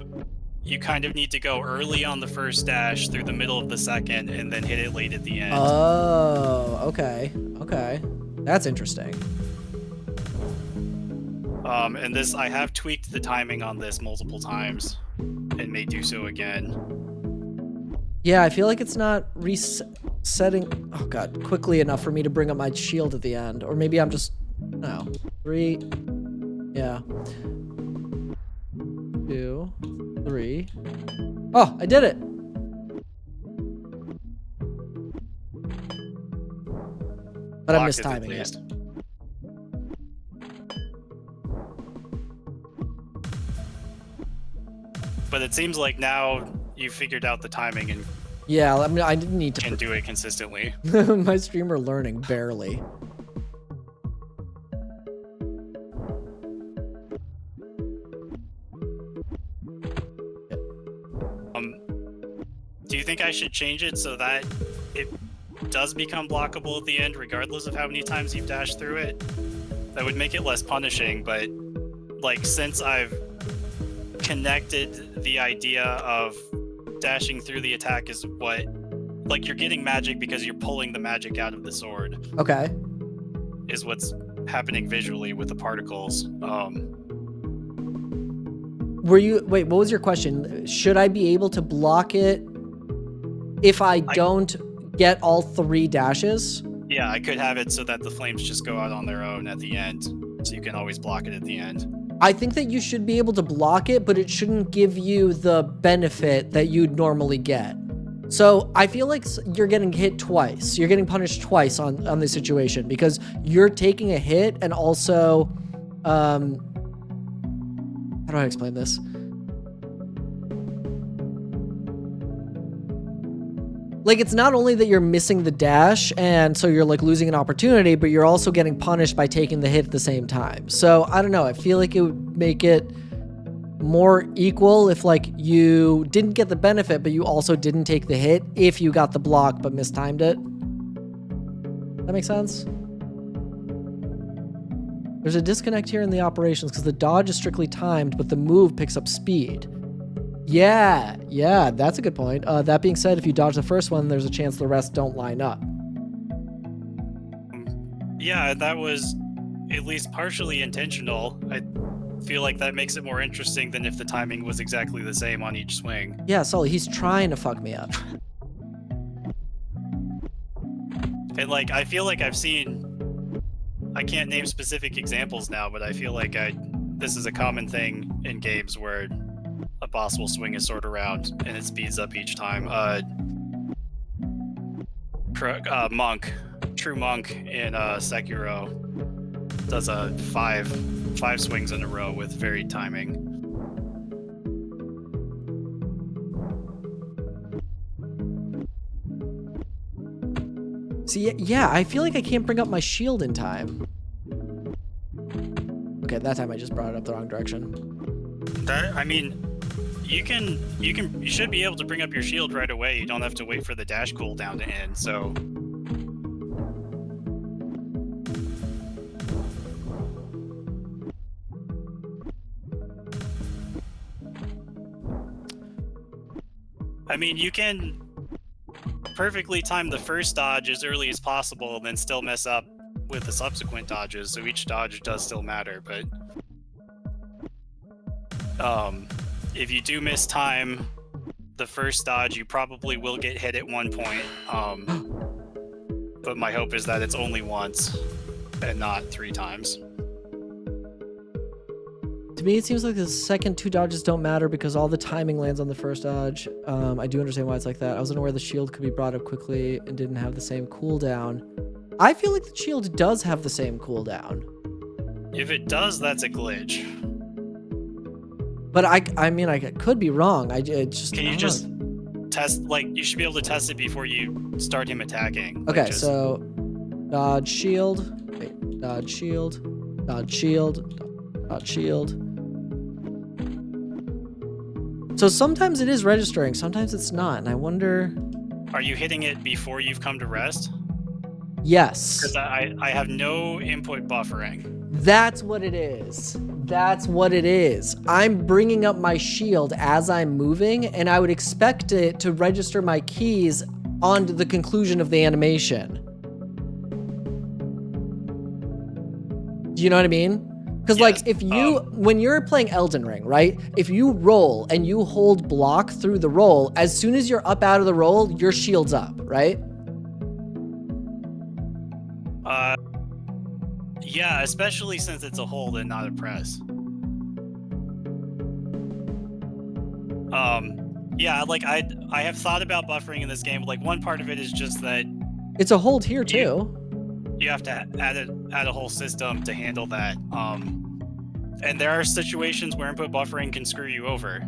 you kind of need to go early on the first dash through the middle of the second and then hit it late at the end. Oh, okay. Okay. That's interesting. And this, I have tweaked the timing on this multiple times and may do so again. Yeah, I feel like it's not resetting, oh god, quickly enough for me to bring up my shield at the end. Or maybe I'm just, no. 3, yeah. 2, 3. Oh, I did it! But I'm mistiming it. But it seems like now you figured out the timing and yeah, I mean, I didn't need to can do it consistently. My streamer learning barely. Do you think I should change it so that it does become blockable at the end, regardless of how many times you've dashed through it? That would make it less punishing, but like since I've connected the idea of dashing through the attack is what, like you're getting magic because you're pulling the magic out of the sword. Okay. Is what's happening visually with the particles. Wait, what was your question? Should I be able to block it if I don't get all 3 dashes? Yeah, I could have it so that the flames just go out on their own at the end, so you can always block it at the end. I think that you should be able to block it, but it shouldn't give you the benefit that you'd normally get. So I feel like you're getting hit twice. You're getting punished twice on this situation because you're taking a hit and also, how do I explain this? Like, it's not only that you're missing the dash and so you're like losing an opportunity, but you're also getting punished by taking the hit at the same time. So I don't know. I feel like it would make it more equal if like you didn't get the benefit, but you also didn't take the hit if you got the block but mistimed it. That makes sense? There's a disconnect here in the operations because the dodge is strictly timed, but the move picks up speed. Yeah, that's a good point. That being said, if you dodge the first one, there's a chance the rest don't line up. Yeah, that was at least partially intentional. I feel like that makes it more interesting than if the timing was exactly the same on each swing. Yeah, Sully, he's trying to fuck me up. And like, I feel like I've seen, I can't name specific examples now, but I feel like this is a common thing in games where a boss will swing his sword around and it speeds up each time. Monk, True Monk in Sekiro does a five swings in a row with varied timing. See, yeah, I feel like I can't bring up my shield in time. Okay, that time I just brought it up the wrong direction. I mean, you should be able to bring up your shield right away. You don't have to wait for the dash cooldown to end, so. I mean, you can perfectly time the first dodge as early as possible and then still mess up with the subsequent dodges, so each dodge does still matter, but if you do miss time the first dodge, you probably will get hit at one point, but my hope is that it's only once and not 3 times. To me, it seems like the second 2 dodges don't matter because all the timing lands on the first dodge. I do understand why it's like that. I was unaware the shield could be brought up quickly and didn't have the same cooldown. I feel like the shield does have the same cooldown. If it does, that's a glitch. But I mean, I could be wrong. Can you just test, like, you should be able to test it before you start him attacking. Okay, like so dodge shield, wait, dodge shield, dodge shield, dodge shield. So sometimes it is registering, sometimes it's not, and I wonder... Are you hitting it before you've come to rest? Yes. Because I have no input buffering. That's what it is. That's what it is. I'm bringing up my shield as I'm moving, and I would expect it to register my keys on the conclusion of the animation. Do you know what I mean? Because Yes, like if you, when you're playing Elden Ring, right? If you roll and you hold block through the roll, as soon as you're up out of the roll, your shield's up, right? Yeah, especially since it's a hold and not a press. Yeah, like I have thought about buffering in this game. Like one part of it is just that It's a hold here too. you have to add a whole system to handle that. And there are situations where input buffering can screw you over.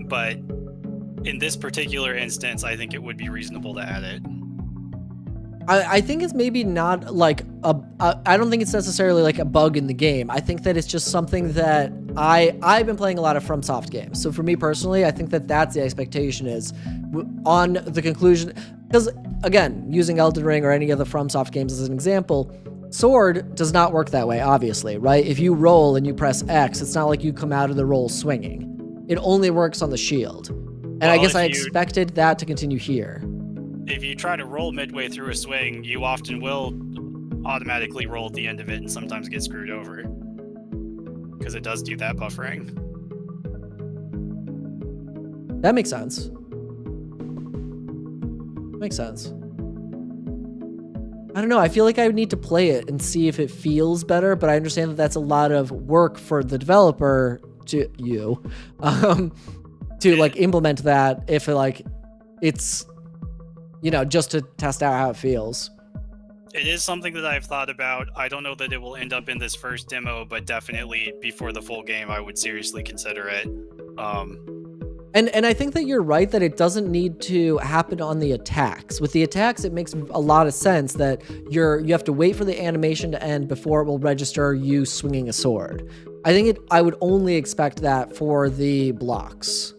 But in this particular instance, I think it would be reasonable to add it. I think it's maybe not like I don't think it's necessarily like a bug in the game. I think that it's just something that I've been playing a lot of FromSoft games. So for me personally, I think that that's the expectation is on the conclusion. Because again, using Elden Ring or any of the FromSoft games as an example, Sword does not work that way, obviously, right? If you roll and you press X, it's not like you come out of the roll swinging. It only works on the shield. And I guess I expected that to continue here. If you try to roll midway through a swing, you often will automatically roll at the end of it and sometimes get screwed over. Because it does do that buffering. That makes sense. Makes sense. I don't know. I feel like I would need to play it and see if it feels better, but I understand that that's a lot of work for the developer to like implement that if like it's, you know, just to test out how it feels. It is something that I've thought about. I don't know that it will end up in this first demo, but definitely before the full game, I would seriously consider it. And I think that you're right that it doesn't need to happen on the attacks. With the attacks, it makes a lot of sense that you have to wait for the animation to end before it will register you swinging a sword. I think I would only expect that for the blocks.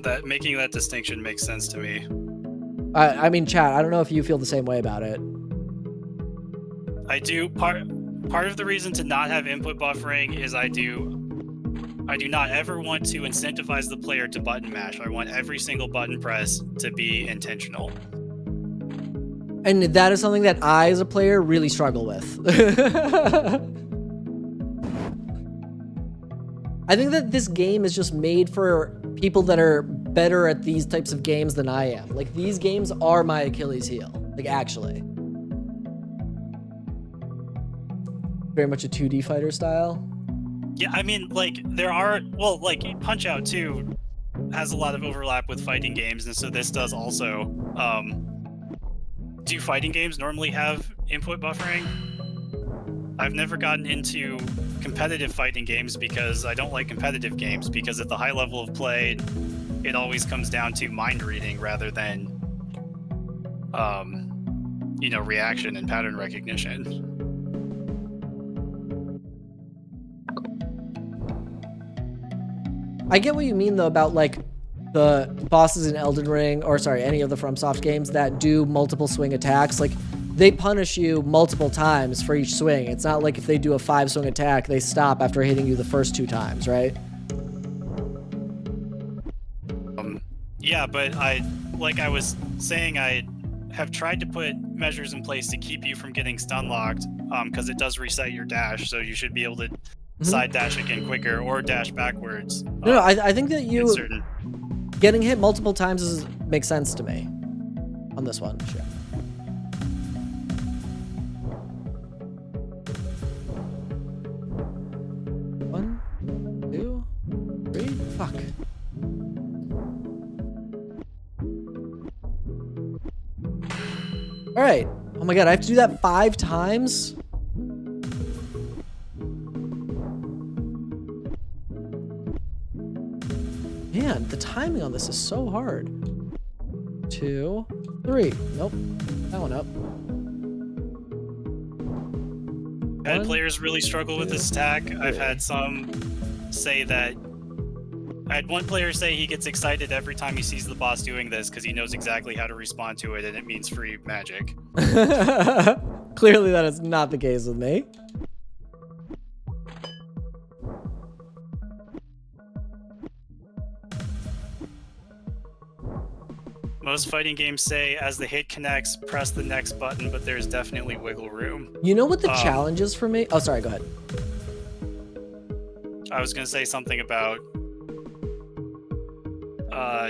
That making that distinction makes sense to me. I mean, chat, I don't know if you feel the same way about it. I do. Part of the reason to not have input buffering is I do not ever want to incentivize the player to button mash. I want every single button press to be intentional. And that is something that I, as a player, really struggle with. I think that this game is just made for people that are better at these types of games than I am. Like, these games are my Achilles heel. Like, actually. Very much a 2D fighter style. Yeah, I mean, like, there are... Well, like, Punch-Out 2 has a lot of overlap with fighting games, and so this does also. Do fighting games normally have input buffering? I've never gotten into competitive fighting games because I don't like competitive games, because at the high level of play, it always comes down to mind reading rather than, you know, reaction and pattern recognition. I get what you mean, though, about, like, the bosses in Elden Ring, or sorry, any of the FromSoft games that do multiple swing attacks. Like, they punish you multiple times for each swing. It's not like if they do a 5-swing attack, they stop after hitting you the first 2 times, right? Yeah, but like I was saying, I have tried to put measures in place to keep you from getting stun locked, because it does reset your dash, so you should be able to side dash again quicker or dash backwards. No, I think that you getting hit multiple times makes sense to me on this one. Sure. One, 2, 3. Fuck. All right. Oh my god, I have to do that 5 times? Man, the timing on this is so hard. 2, 3. Nope. That one up. I've had players really struggle with this attack. I've had some say that... I had one player say he gets excited every time he sees the boss doing this because he knows exactly how to respond to it, and it means free magic. Clearly that is not the case with me. Most fighting games say as the hit connects, press the next button, but there's definitely wiggle room. You know what the challenge is for me? Oh, sorry, go ahead. I was going to say something about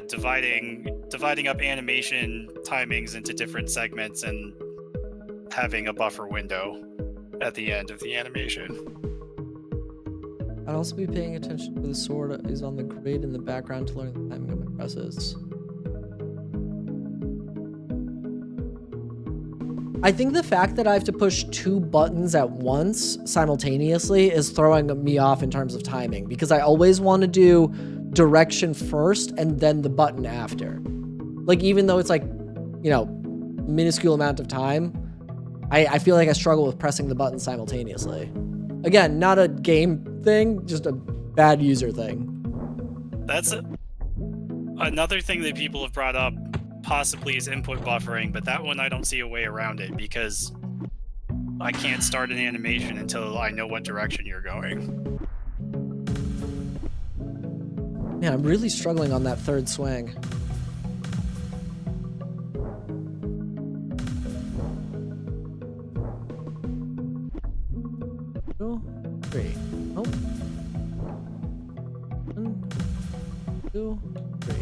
dividing up animation timings into different segments and having a buffer window at the end of the animation. I'd also be paying attention to the sword is on the grid in the background to learn the timing of my presses. I think the fact that I have to push 2 buttons at once simultaneously is throwing me off in terms of timing, because I always want to do direction first and then the button after. Like, even though it's like, you know, minuscule amount of time, I feel like I struggle with pressing the button simultaneously. Again, not a game thing, just a bad user thing. That's another thing that people have brought up, possibly, is input buffering, but that one I don't see a way around it, because I can't start an animation until I know what direction you're going. Man, I'm really struggling on that third swing. Two, three. Oh. 1, 2, 3.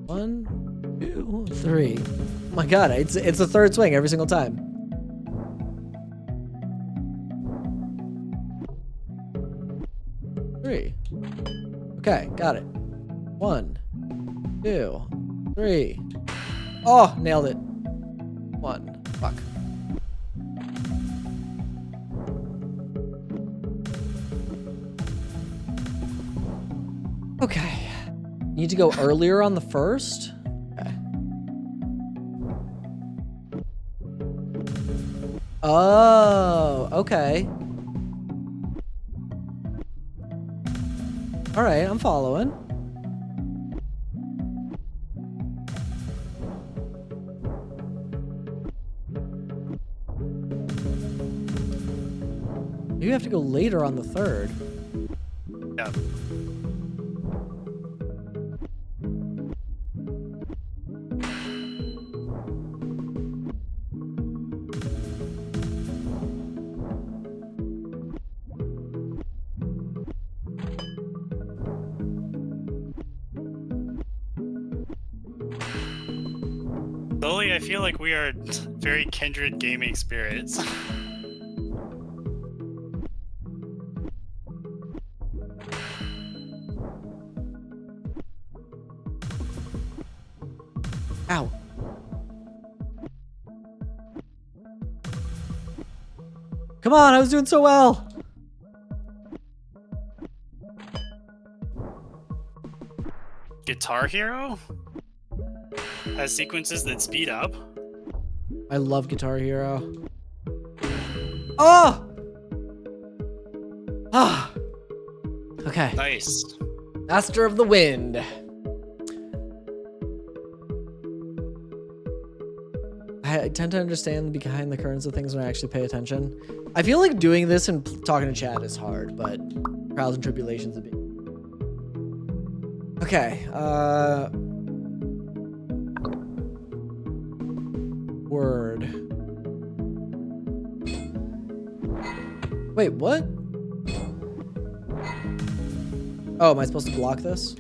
1, 2, 3. Oh my god, it's a third swing every single time. Three. Okay, got it. 1, 2, 3. Oh, nailed it. 1. Fuck. Okay. Need to go earlier on the first? Okay. Oh, okay. All right, I'm following. You have to go later on the third. Yeah. Slowly, I feel like we are very kindred gaming spirits. Ow. Come on, I was doing so well. Guitar Hero has sequences that speed up. I love Guitar Hero. Oh! Ah! Okay. Nice. Master of the Wind. I tend to understand behind the curtains of things when I actually pay attention. I feel like doing this and talking to chat is hard, but trials and tribulations would be. Okay, word. Wait, what? Oh, am I supposed to block this?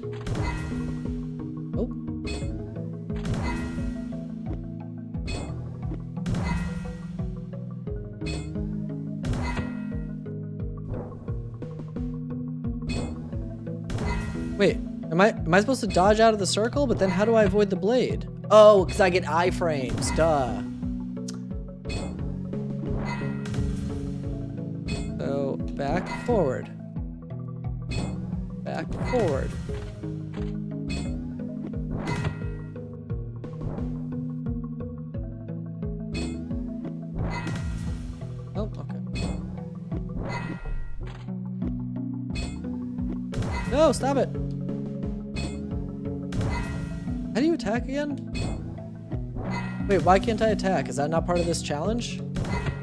Oh. Wait, am I supposed to dodge out of the circle? But then how do I avoid the blade? Oh, because I get iframes, duh. So, back, forward. Back, forward. Oh, okay. No, stop it. How do you attack again? Wait, why can't I attack? Is that not part of this challenge?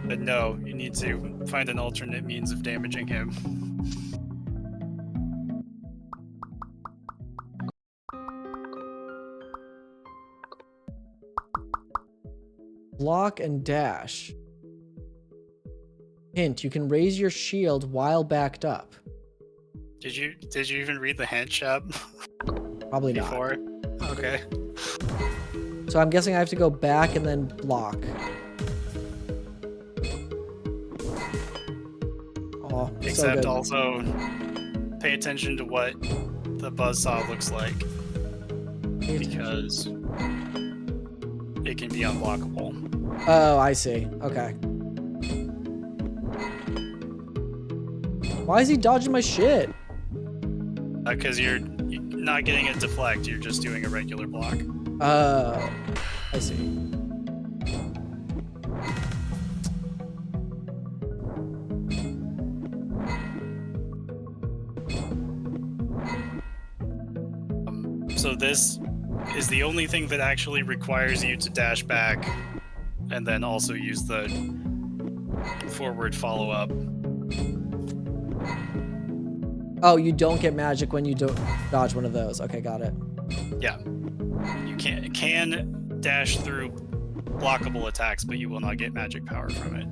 But no, you need to find an alternate means of damaging him. Block and dash. Hint, you can raise your shield while backed up. Did you even read the hint, Shep? Probably Before? not. Okay. So I'm guessing I have to go back and then block. Oh, Except so also pay attention to what the buzzsaw looks like, because it can be unblockable. Oh, I see. Okay. Why is he dodging my shit? Because you're not getting a deflect, you're just doing a regular block. Oh, I see. So this is the only thing that actually requires you to dash back and then also use the forward follow-up. Oh, you don't get magic when you don't dodge one of those. Okay, got it. Yeah. You can dash through blockable attacks, but you will not get magic power from it.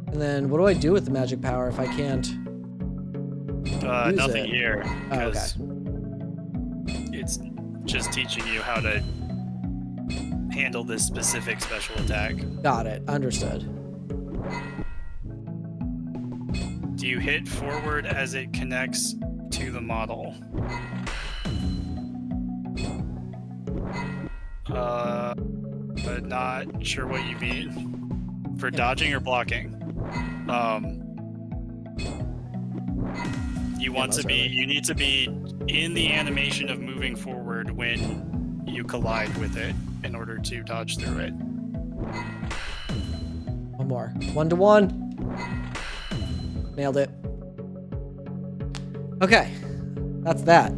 And then what do I do with the magic power if I can't use Nothing it? here, Oh, okay. because it's just teaching you how to handle this specific special attack. Got it. Understood. Do you hit forward as it connects to the model? But not sure what you mean. For dodging or blocking? You need to be in the animation of moving forward when you collide with it in order to dodge through it. One more. 1-to-1. Nailed it. Okay. That's that.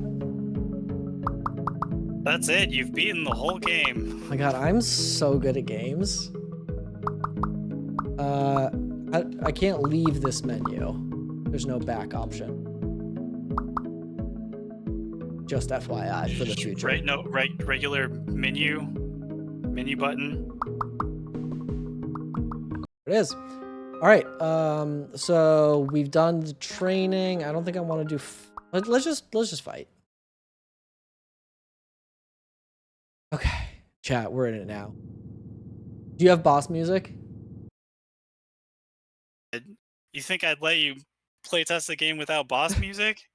That's it. You've beaten the whole game. Oh my god, I'm so good at games. I can't leave this menu. There's no back option. Just FYI for the future. Regular menu button. It is. All right. So we've done the training. I don't think I want to do. Let's just fight. Okay, chat. We're in it now. Do you have boss music? You think I'd let you playtest the game without boss music?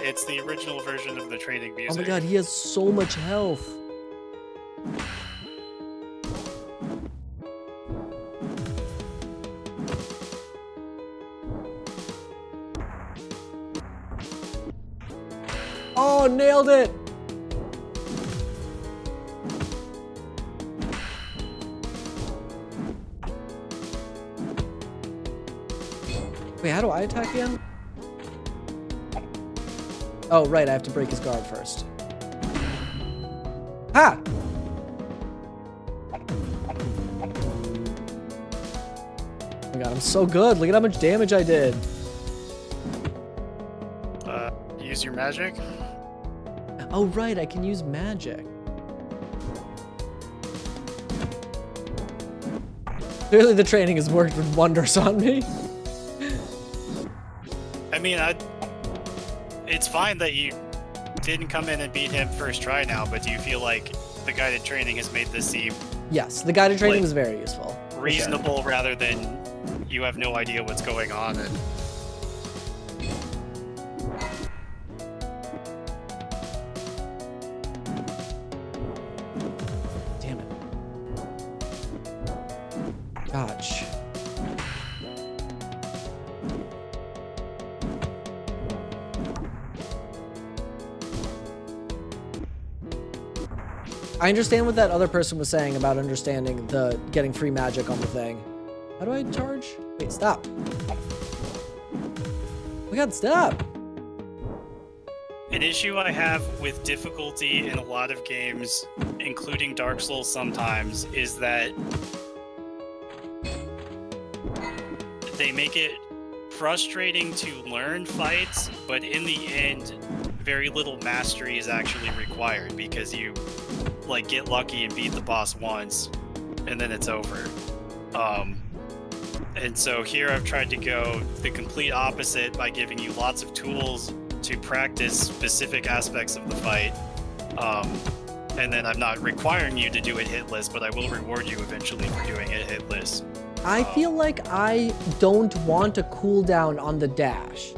It's the original version of the training music. Oh my god, he has so much health. Oh, nailed it! Wait, how do I attack again? Oh, right, I have to break his guard first. Ha! Oh my god, I'm so good. Look at how much damage I did. Use your magic? Oh, right, I can use magic. Clearly the training has worked wonders on me. I mean, it's fine that you didn't come in and beat him first try now, but do you feel like the guided training has made this seem Yes, the guided training is very useful. reasonable rather than you have no idea what's going on? And Damn it. Gosh. I understand what that other person was saying about understanding the getting free magic on the thing. How do I charge? Wait, stop. Oh my god, stop! an issue I have with difficulty in a lot of games, including Dark Souls sometimes, is that they make it frustrating to learn fights, but in the end, very little mastery is actually required because you like get lucky and beat the boss once, and then it's over. And so here I've tried to go the complete opposite by giving you lots of tools to practice specific aspects of the fight. And then I'm not requiring you to do it hitless, but I will reward you eventually for doing it hitless. I feel like I don't want a cooldown on the dash.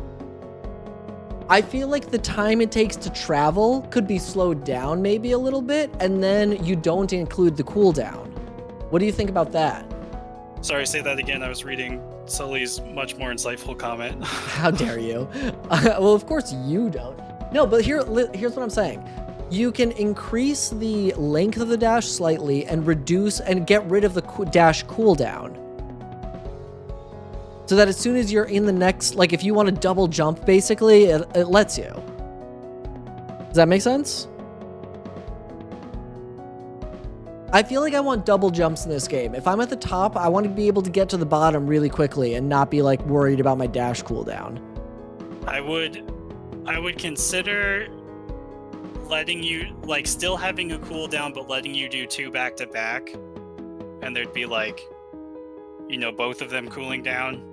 I feel like the time it takes to travel could be slowed down maybe a little bit, and then you don't include the cooldown. What do you think about that? Sorry, say that again. I was reading Sully's much more insightful comment. How dare you? Well, of course you don't. No, but here's what I'm saying. You can increase the length of the dash slightly and reduce and get rid of the dash cooldown. So that as soon as you're in the next, like if you want to double jump, basically, it lets you. Does that make sense? I feel like I want double jumps in this game. If I'm at the top, I want to be able to get to the bottom really quickly and not be like worried about my dash cooldown. I would consider letting you, like, still having a cooldown, but letting you do 2 back to back, and there'd be like, you know, both of them cooling down.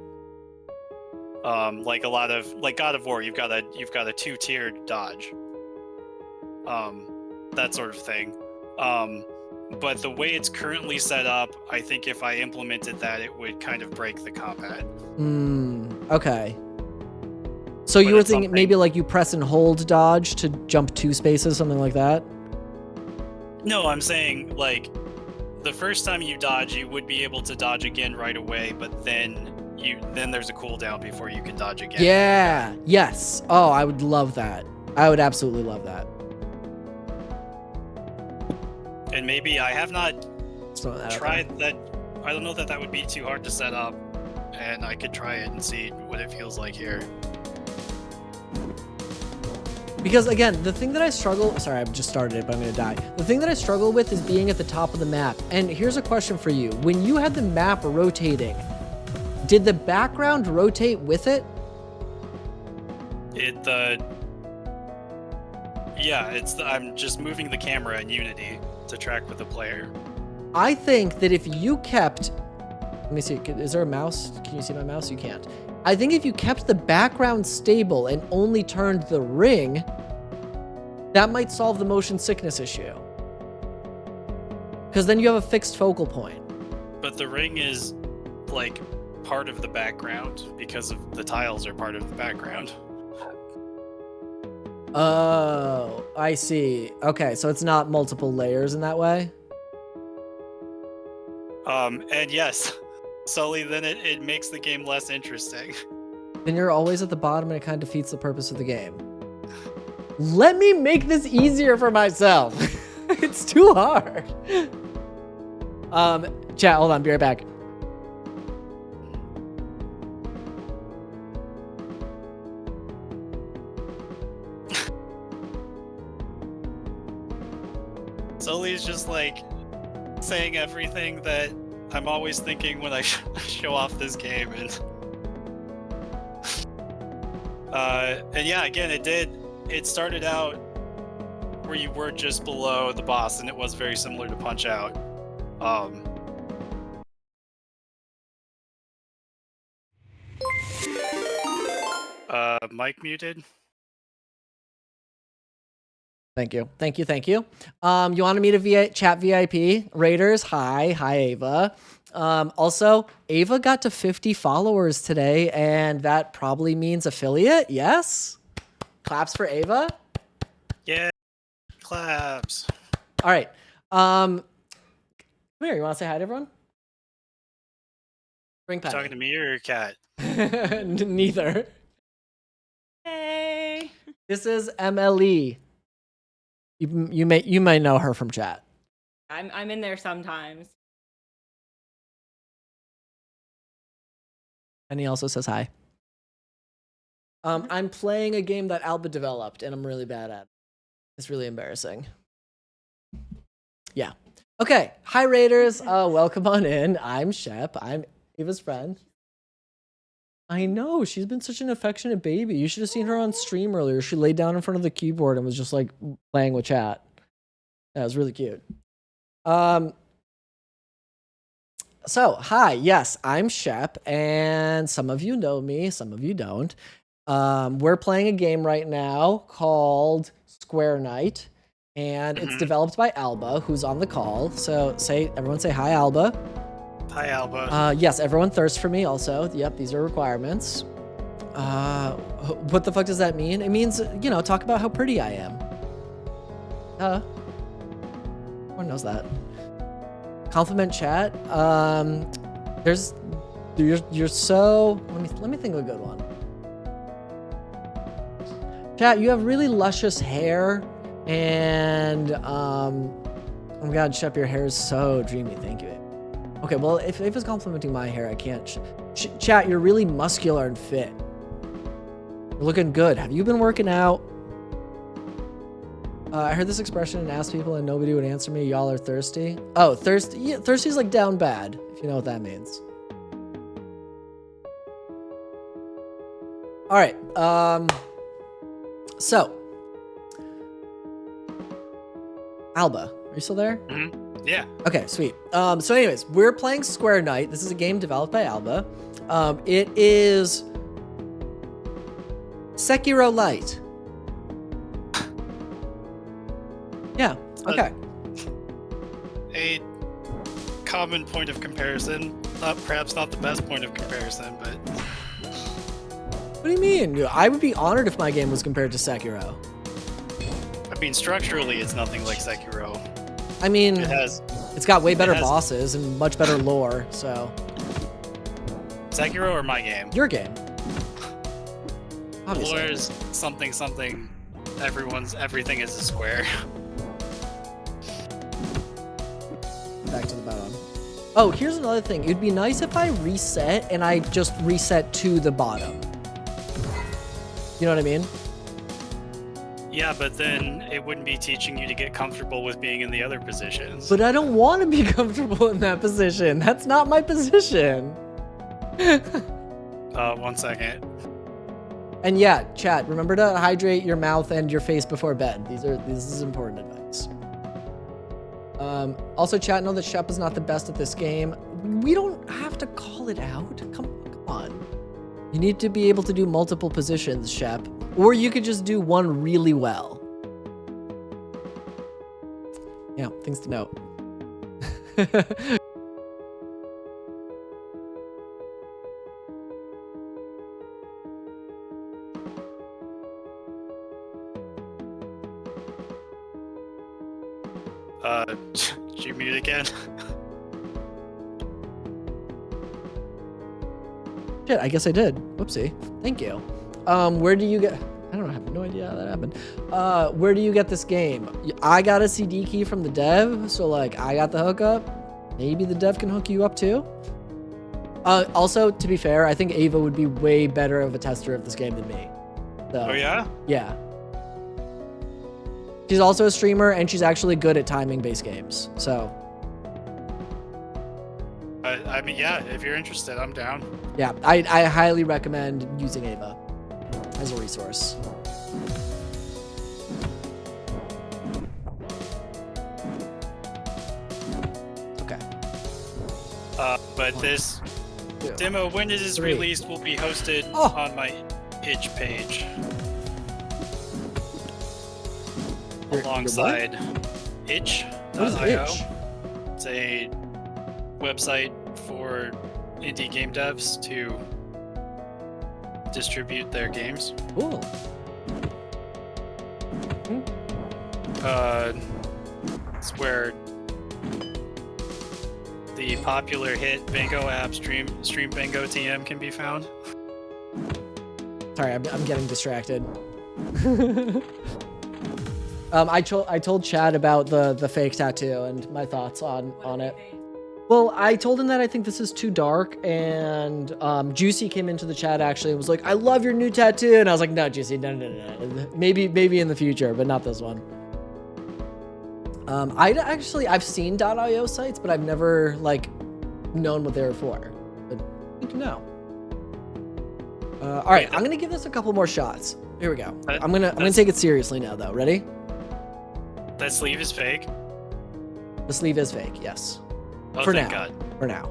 Like a lot of, like God of War, you've got a 2-tiered dodge. That sort of thing. But the way it's currently set up, I think if I implemented that, it would kind of break the combat. Okay. So you were thinking maybe like you press and hold dodge to jump 2 spaces, something like that? No, I'm saying like the first time you dodge, you would be able to dodge again right away, but then there's a cooldown before you can dodge again. Yeah. Yes. Oh, I would love that. I would absolutely love that. And maybe I have not that tried that. I don't know that would be too hard to set up, and I could try it and see what it feels like here. Because again, the thing that I struggle, sorry, I've just started it, but I'm gonna die. The thing that I struggle with is being at the top of the map. And here's a question for you. When you had the map rotating, did the background rotate with it? I'm just moving the camera in Unity to track with the player. I think that if you kept, let me see, is there a mouse? Can you see my mouse? You can't. I think if you kept the background stable and only turned the ring, that might solve the motion sickness issue. Because then you have a fixed focal point. But the ring is like part of the background because of the tiles are part of the background. Oh, I see. Okay, so it's not multiple layers in that way? And yes, Sully, then it makes the game less interesting. Then you're always at the bottom and it kind of defeats the purpose of the game. Let me make this easier for myself. It's too hard. Chat, hold on, be right back. Sully's just like saying everything that I'm always thinking when I show off this game, and yeah, again, it started out where you were just below the boss, and it was very similar to Punch Out. Mic muted. Thank you. You wanted me to chat VIP? Raiders, hi Ava. Also, Ava got to 50 followers today, and that probably means affiliate, yes? Claps for Ava? Yeah, claps. All right. Come here, you want to say hi to everyone? Bring Patty. Talking to me or your cat? Neither. Hey. This is MLE. You may know her from chat. I'm in there sometimes. And he also says hi. I'm playing a game that Alba developed, and I'm really bad at it. It's really embarrassing. Yeah. Okay. Hi, Raiders. Welcome on in. I'm Shep. I'm Eva's friend. I know, she's been such an affectionate baby. You should have seen her on stream earlier. She laid down in front of the keyboard and was just like playing with chat. That was really cute. So, hi, yes, I'm Shep, and some of you know me, some of you don't. We're playing a game right now called Square Night, and it's developed by Alba, who's on the call. So, everyone say hi, Alba. Hi, Alba. Yes, everyone thirsts for me also. Yep, these are requirements. What the fuck does that mean? It means, you know, talk about how pretty I am. Everyone knows that. Compliment chat. You're so. Let me think of a good one. Chat, you have really luscious hair, and oh my god, Shep, your hair is so dreamy. Thank you. Okay, well, if it's complimenting my hair, I can't. Chat, you're really muscular and fit. You're looking good. Have you been working out? I heard this expression and asked people and nobody would answer me. Y'all are thirsty. Oh, thirsty. Yeah, thirsty is like down bad, if you know what that means. All right. So, Alba, are you still there? Mm-hmm. Yeah. Okay, sweet. So anyways, we're playing Square Night. This is a game developed by Alba. It is Sekiro Light. Yeah, okay. A common point of comparison. Perhaps not the best point of comparison, but... What do you mean? I would be honored if my game was compared to Sekiro. I mean, structurally, it's nothing like Sekiro. I mean, it's got way better bosses and much better lore, so... Sekiro or my game? Your game. Obviously. Lore is something. Everything is a square. Back to the bottom. Oh, here's another thing. It'd be nice if I reset and I just reset to the bottom. You know what I mean? Yeah, but then it wouldn't be teaching you to get comfortable with being in the other positions. But I don't want to be comfortable in that position. That's not my position. 1 second. And yeah, chat, remember to hydrate your mouth and your face before bed. This is important advice. Also, chat, know that Shep is not the best at this game. We don't have to call it out. Come on. You need to be able to do multiple positions, Shep. Or you could just do one really well. Yeah, things to note. Did you mute again? Shit, I guess I did. Whoopsie. Thank you. Where do you get... I don't know, I have no idea how that happened. Where do you get this game? I got a CD key from the dev, so like I got the hookup. Maybe the dev can hook you up too. Also, to be fair, I think Ava would be way better of a tester of this game than me. So, Oh yeah? Yeah. She's also a streamer, and she's actually good at timing-based games, so... I mean, yeah, if you're interested, I'm down. Yeah, I highly recommend using Ava as a resource. Okay. But this demo, when it is released, will be hosted on my itch page. Alongside itch.io. What is itch? It's a website for indie game devs to distribute their games. Cool. It's where the popular hit bingo app Stream Bingo TM can be found. Sorry, I'm getting distracted. I told Chad about the fake tattoo and my thoughts on it. Well, I told him that I think this is too dark, and Juicy came into the chat actually and was like, "I love your new tattoo," and I was like, "No, Juicy, no. Maybe in the future, but not this one." I've seen .io sites, but I've never like known what they were for. But good to know. All right, I'm gonna give this a couple more shots. Here we go. I'm gonna take it seriously now, though. Ready? That sleeve is fake. The sleeve is fake. Yes. Oh, For thank now. God. For now.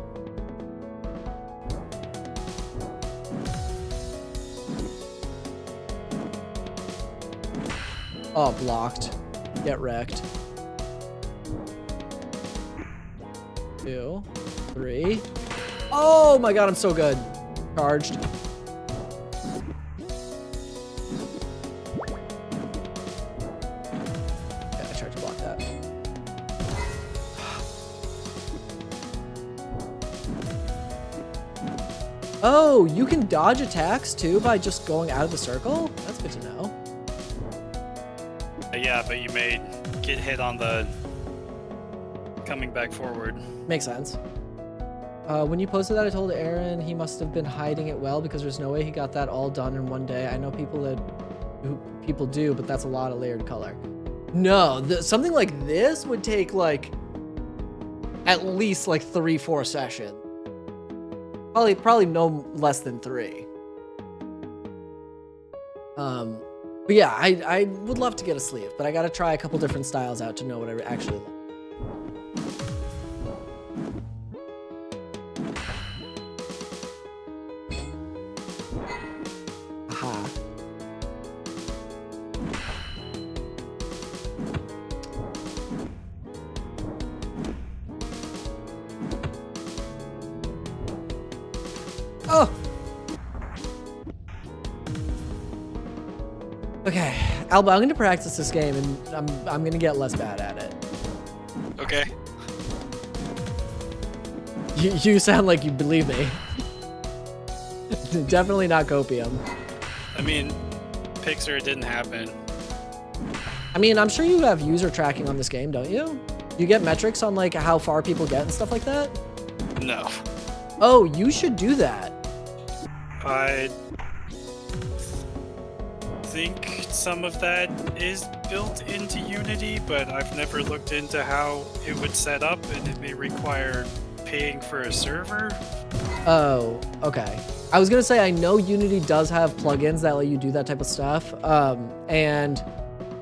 Oh, blocked. Get wrecked. 2, 3. Oh my God, I'm so good. Charged. Okay, I tried to block that. Oh, you can dodge attacks too by just going out of the circle? That's good to know. Yeah, but you may get hit on the coming back forward. Makes sense. When you posted that, I told Aaron he must have been hiding it well because there's no way he got that all done in one day. I know people do, but that's a lot of layered color. No, something like this would take like at least like 3-4 sessions. Probably no less than 3. But yeah, I would love to get a sleeve, but I gotta try a couple different styles out to know what I actually like. Aha. Oh! Okay, Alba, I'm gonna practice this game and I'm gonna get less bad at it. Okay. You sound like you believe me. Definitely not copium. I mean, Pixar, it didn't happen. I mean, I'm sure you have user tracking on this game, don't you? You get metrics on like how far people get and stuff like that? No. Oh, you should do that. I think some of that is built into Unity, but I've never looked into how it would set up, and it may require paying for a server. Oh, okay. I was gonna say, I know Unity does have plugins that let you do that type of stuff. And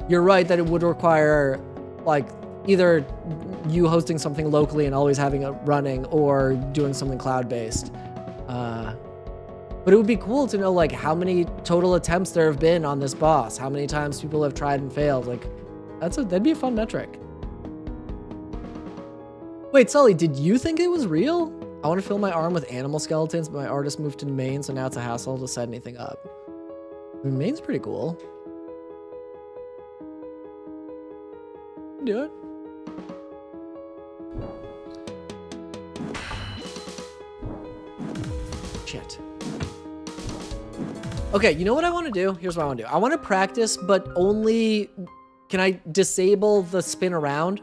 you're right that it would require like either you hosting something locally and always having it running or doing something cloud-based. But it would be cool to know like how many total attempts there have been on this boss, how many times people have tried and failed. Like that'd be a fun metric. Wait, Sully, did you think it was real? I want to fill my arm with animal skeletons, but my artist moved to Maine, so now it's a hassle to set anything up. I mean, Maine's pretty cool. Do it. Shit. Okay, you know what I want to do? Here's what I want to do. I want to practice, but only... Can I disable the spin around?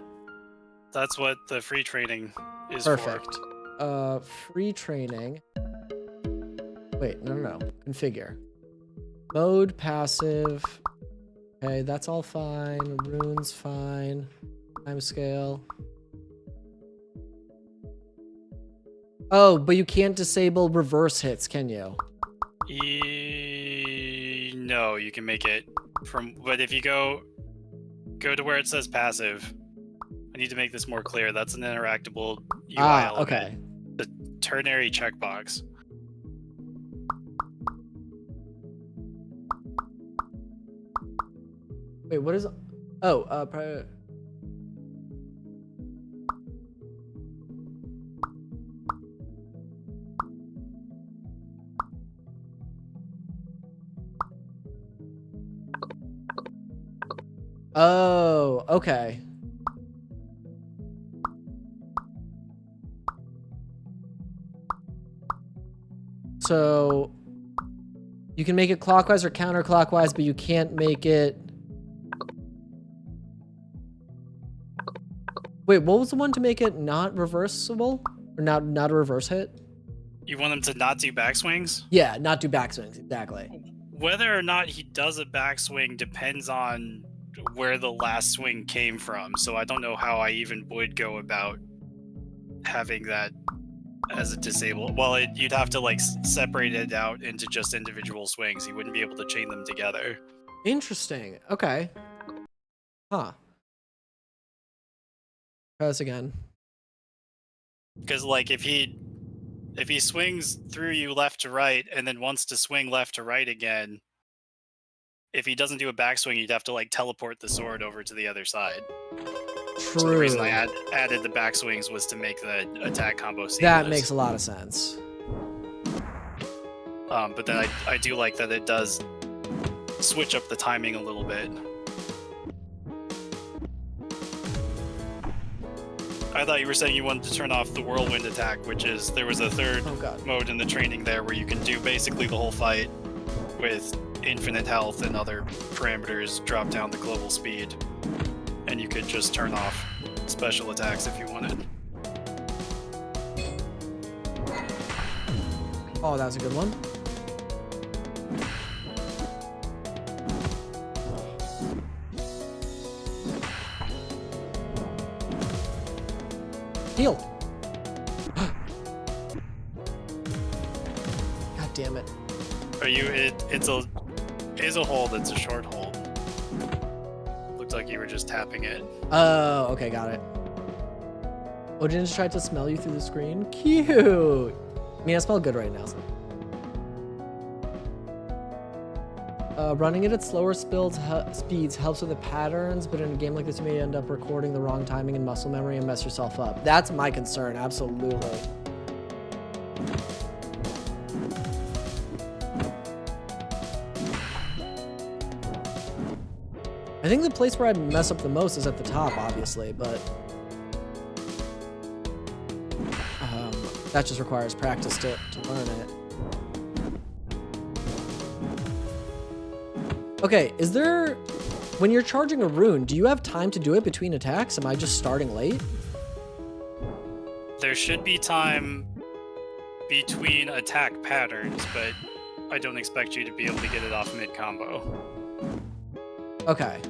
That's what the free training is Perfect. for. Free training. Wait, no. Configure. Mode, passive. Okay, that's all fine. Runes, fine. Timescale. Oh, but you can't disable reverse hits, can you? No, you can make it from, but if you go to where it says passive, I need to make this more clear. That's an interactable UI element. Okay. The ternary checkbox. Wait, what is... Oh, private... Oh, okay. So you can make it clockwise or counterclockwise, but you can't make it... Wait, what was the one to make it not reversible? Or not a reverse hit? You want him to not do backswings? Yeah, not do backswings, exactly. Whether or not he does a backswing depends on where the last swing came from, so I don't know how I even would go about having that as a disable. Well, you'd have to like separate it out into just individual swings. You wouldn't be able to chain them together. Interesting. Okay. Huh. Try this again. Because like if he swings through you left to right and then wants to swing left to right again, if he doesn't do a backswing, you'd have to like teleport the sword over to the other side. True. So the reason I added the backswings was to make the attack combo seamless. That makes a lot of sense. But then I do like that it does switch up the timing a little bit. I thought you were saying you wanted to turn off the whirlwind attack, which is there was a third mode in the training there where you can do basically the whole fight with infinite health and other parameters, drop down the global speed, and you could just turn off special attacks if you wanted. Oh, that was a good one. Heal. God damn it. Are you? It's a hold. It's a short hold. Looks like you were just tapping it. Oh, okay, got it. Odin just tried to smell you through the screen. Cute. I mean, I smell good right now. Running it at slower speeds helps with the patterns, but in a game like this, you may end up recording the wrong timing and muscle memory and mess yourself up. That's my concern, absolutely. I think the place where I mess up the most is at the top, obviously, but that just requires practice to learn it. Okay, is there, when you're charging a rune, do you have time to do it between attacks? Am I just starting late? There should be time between attack patterns, but I don't expect you to be able to get it off mid-combo. Okay.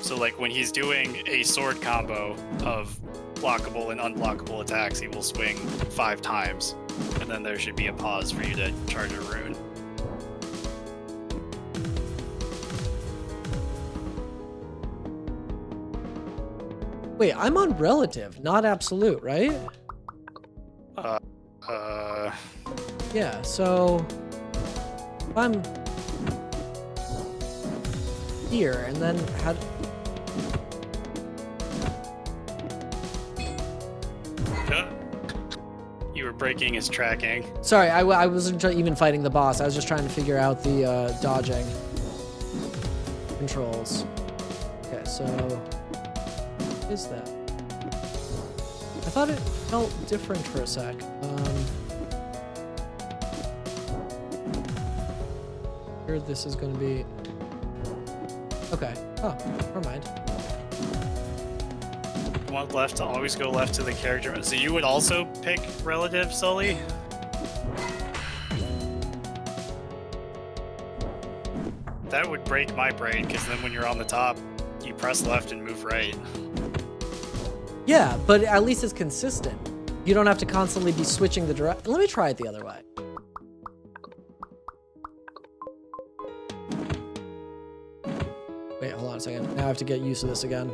So like when he's doing a sword combo of blockable and unblockable attacks, he will swing 5 times, and then there should be a pause for you to charge a rune. Wait, I'm on relative, not absolute, right? Yeah, so if I'm here and then had. You were breaking his tracking. Sorry, I wasn't even fighting the boss. I was just trying to figure out the dodging controls. Okay, so what is that? I thought it felt different for a sec. Here, this is going to be. Okay. Oh, never mind. Want left to always go left to the character. So you would also pick relative, Sully? That would break my brain, because then when you're on the top, you press left and move right. Yeah, but at least it's consistent. You don't have to constantly be switching the direction. Let me try it the other way. Wait, hold on a second. Now I have to get used to this again.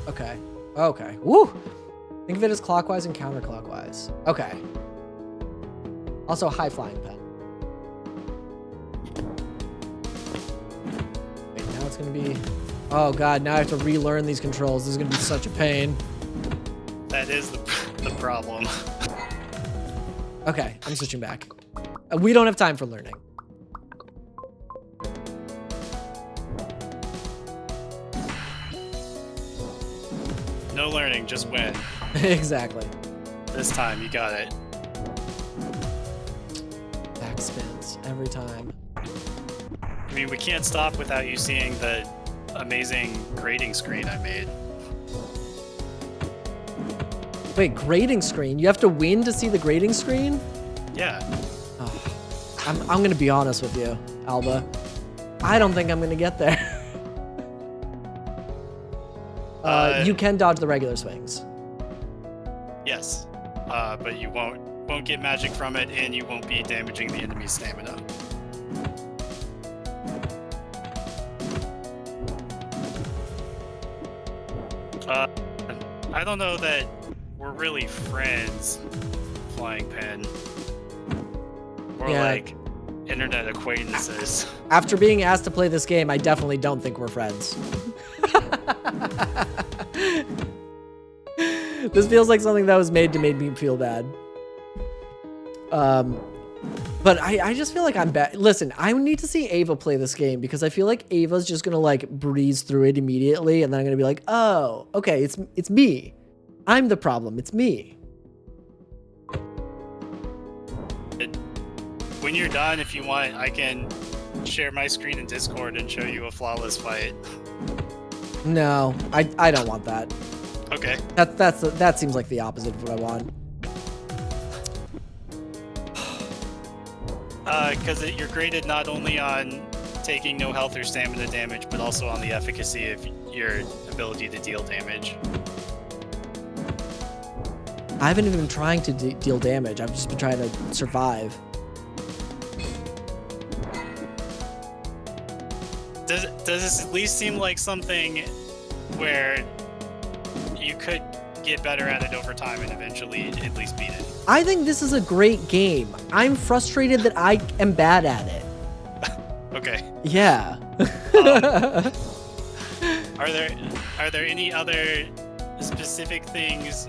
Okay. Okay. Woo! Think of it as clockwise and counterclockwise. Okay. Also, high flying pen. Wait, now it's gonna be. Oh god, now I have to relearn these controls. This is gonna be such a pain. That is the problem. Okay, I'm switching back. We don't have time for learning. No learning, just win. Exactly. This time, you got it. Backspins every time. I mean, we can't stop without you seeing the amazing grading screen I made. Wait, grading screen? You have to win to see the grading screen? Yeah. Oh, I'm gonna be honest with you. Alba. I don't think I'm gonna get there. You can dodge the regular swings. Yes, but you won't get magic from it, and you won't be damaging the enemy's stamina. I don't know that we're really friends, Flying Pen. We're like internet acquaintances. After being asked to play this game, I definitely don't think we're friends. This feels like something that was made to make me feel bad. But I just feel like I'm bad. Listen, I need to see Ava play this game because I feel like Ava's just gonna like breeze through it immediately, and then I'm gonna be like, oh, okay, it's me. I'm the problem. It's me. When you're done, if you want, I can share my screen in Discord and show you a flawless fight. No, I don't want that. Okay. That seems like the opposite of what I want. Because you're graded not only on taking no health or stamina damage, but also on the efficacy of your ability to deal damage. I haven't even been trying to deal damage. I've just been trying to survive. Does this at least seem like something where you could get better at it over time and eventually at least beat it? I think this is a great game. I'm frustrated that I am bad at it. Okay. Yeah. Are there any other specific things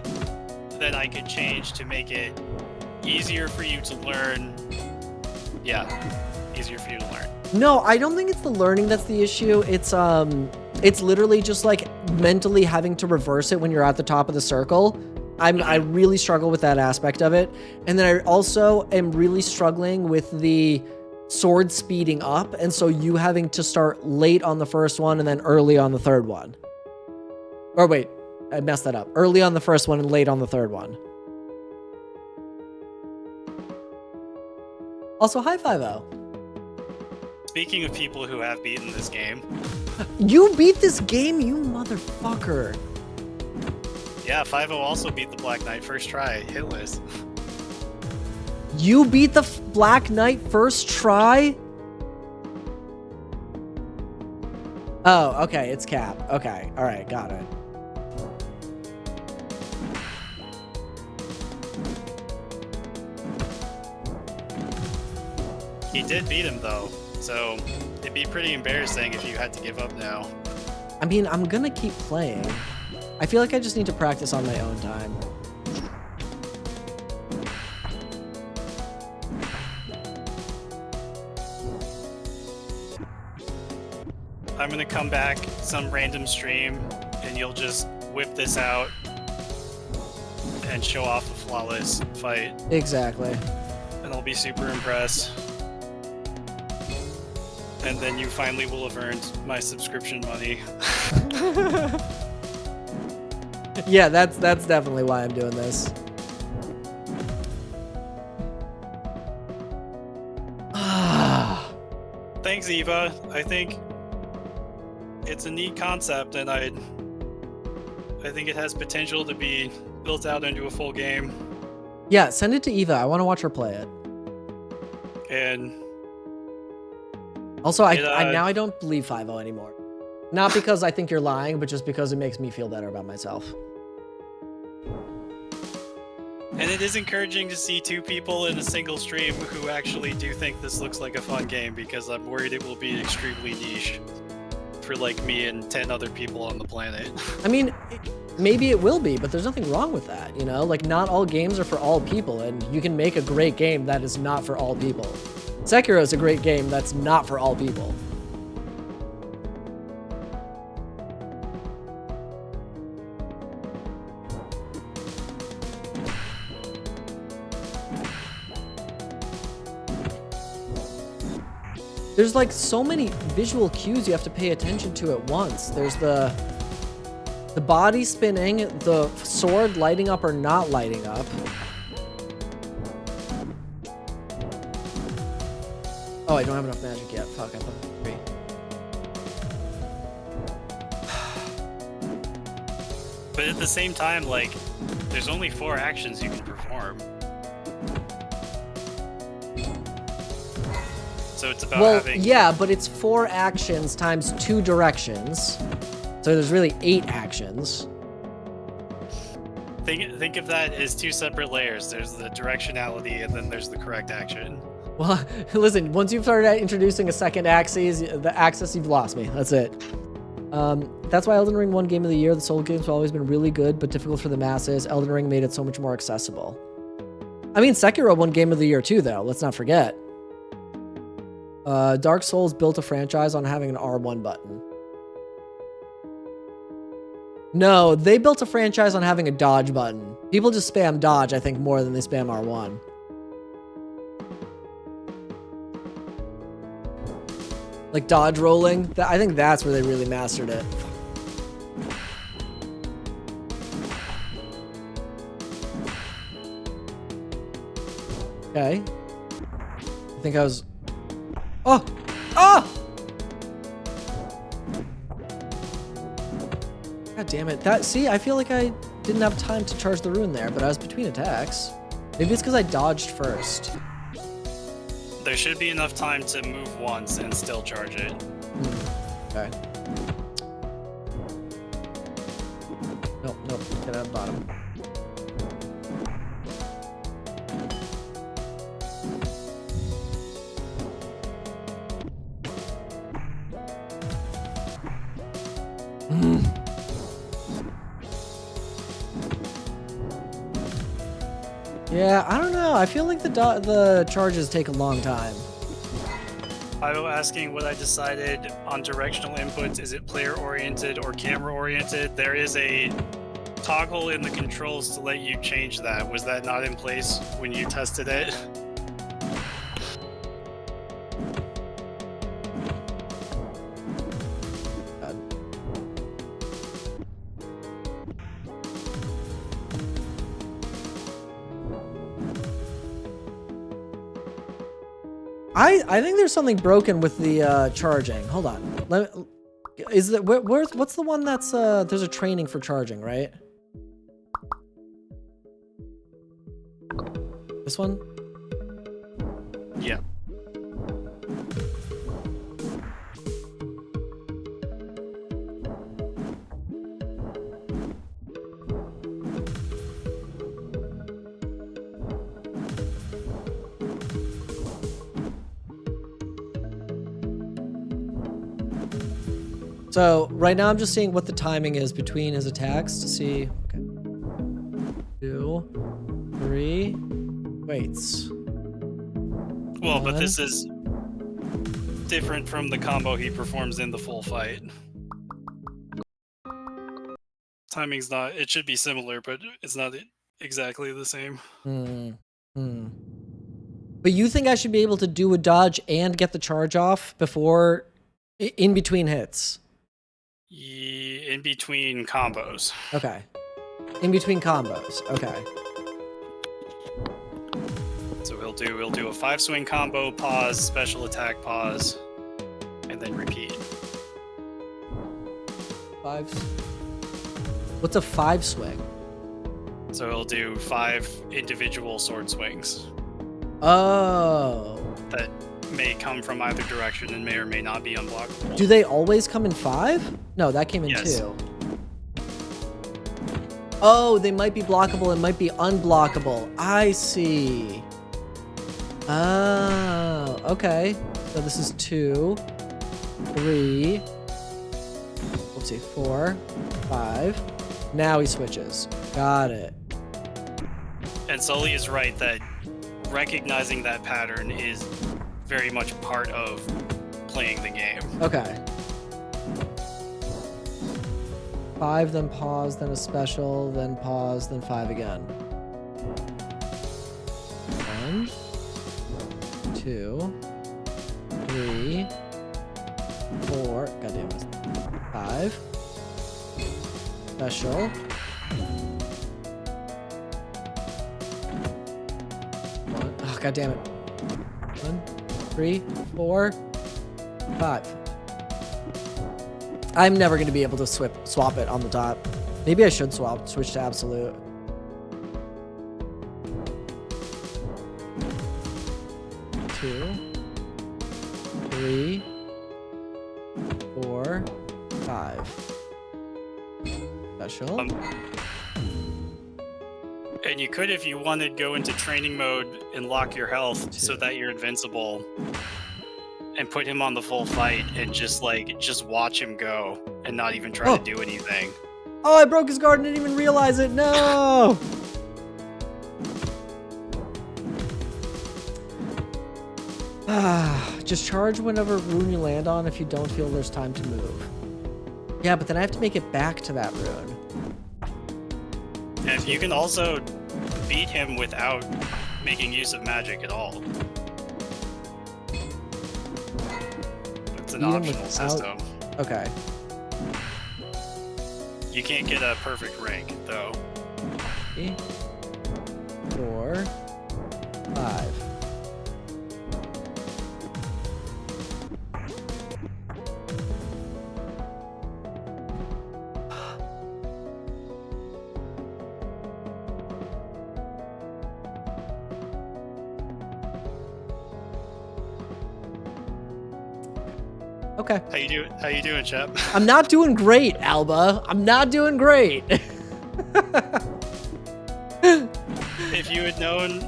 that I could change to make it easier for you to learn? Yeah, easier for you to learn. No, I don't think it's the learning that's the issue. It's literally just like mentally having to reverse it when you're at the top of the circle. I really struggle with that aspect of it. And then I also am really struggling with the sword speeding up, and so you having to start late on the first one and then early on the third one. Or wait, I messed that up. Early on the first one and late on the third one. Also, hi 5-0. Speaking of people who have beaten this game. You beat this game, you motherfucker. Yeah, 5-0 also beat the Black Knight first try, hitless. You beat the Black Knight first try? Oh, okay, it's Cap. Okay, alright, got it. He did beat him though, so it'd be pretty embarrassing if you had to give up now. I mean, I'm gonna keep playing. I feel like I just need to practice on my own time. I'm gonna come back some random stream and you'll just whip this out and show off a flawless fight. Exactly. And I'll be super impressed. And then you finally will have earned my subscription money. Yeah, that's definitely why I'm doing this. Thanks, Eva. I think it's a neat concept, and I think it has potential to be built out into a full game. Yeah, send it to Eva. I want to watch her play it. And also, I don't believe 5-0 anymore. Not because I think you're lying, but just because it makes me feel better about myself. And it is encouraging to see two people in a single stream who actually do think this looks like a fun game, because I'm worried it will be extremely niche for like me and 10 other people on the planet. I mean, maybe it will be, but there's nothing wrong with that, you know? Like, not all games are for all people, and you can make a great game that is not for all people. Sekiro is a great game that's not for all people. There's like so many visual cues you have to pay attention to at once. There's the body spinning, the sword lighting up or not lighting up. Oh, I don't have enough magic yet. Fuck, I thought it was 3. But at the same time, like, there's only 4 actions you can perform. So it's about having... yeah, but it's 4 actions times 2 directions. So there's really 8 actions. Think of that as 2 separate layers. There's the directionality, and then there's the correct action. Well, listen, once you've started introducing a second axis, you've lost me. That's it. That's why Elden Ring won Game of the Year. The Soul games have always been really good, but difficult for the masses. Elden Ring made it so much more accessible. I mean, Sekiro won Game of the Year too, though. Let's not forget. Dark Souls built a franchise on having an R1 button. No, they built a franchise on having a dodge button. People just spam dodge, I think, more than they spam R1. Like dodge rolling. I think that's where they really mastered it. Okay. I think I was... Oh! Oh! God damn it. See, I feel like I didn't have time to charge the rune there, but I was between attacks. Maybe it's because I dodged first. There should be enough time to move once and still charge it. Okay. Nope, get out of the bottom. Yeah, I don't know. I feel like the charges take a long time. I was asking what I decided on directional inputs. Is it player-oriented or camera-oriented? There is a toggle in the controls to let you change that. Was that not in place when you tested it? I think there's something broken with the charging. Hold on. What's the one that's there's a training for charging, right? This one? Yeah. So right now I'm just seeing what the timing is between his attacks to see. Okay. 2, 3. Waits. Well, but this is different from the combo he performs in the full fight. Timing's not... It should be similar, but it's not exactly the same. But you think I should be able to do a dodge and get the charge off before... in between hits? In between combos. Okay. In between combos. Okay. So we'll do a 5-swing combo, pause, special attack, pause, and then repeat. 5. What's a 5-swing? So he'll do 5 individual sword swings. Oh. That may come from either direction and may or may not be unblockable. Do they always come in 5? No, that came in 2. Oh, they might be blockable and might be unblockable. I see. Oh, okay. So this is 2, 3, whoopsie, 4, 5. Now he switches. Got it. And Sully is right that recognizing that pattern is very much part of playing the game. Okay. 5, then pause, then a special, then pause, then 5 again. 1, 2, 3, 4. Goddamn it. 5. Special. 1. Oh, goddamn it. 1, 3, 4, 5. I'm never going to be able to swap it on the top. Maybe I should switch to absolute. Two, 3, 4, 5. Special. And you could, if you wanted, go into training mode and lock your health so that you're invincible, and put him on the full fight and just watch him go and not even try to do anything. Oh, I broke his guard and didn't even realize it. No. Just charge whenever rune you land on if you don't feel there's time to move. Yeah, but then I have to make it back to that rune. And you can also beat him without making use of magic at all. It's an optional system. Okay. You can't get a perfect rank, though. 3, 4, 5. Okay. How you doing, Chap? I'm not doing great, Alba. I'm not doing great. If you had known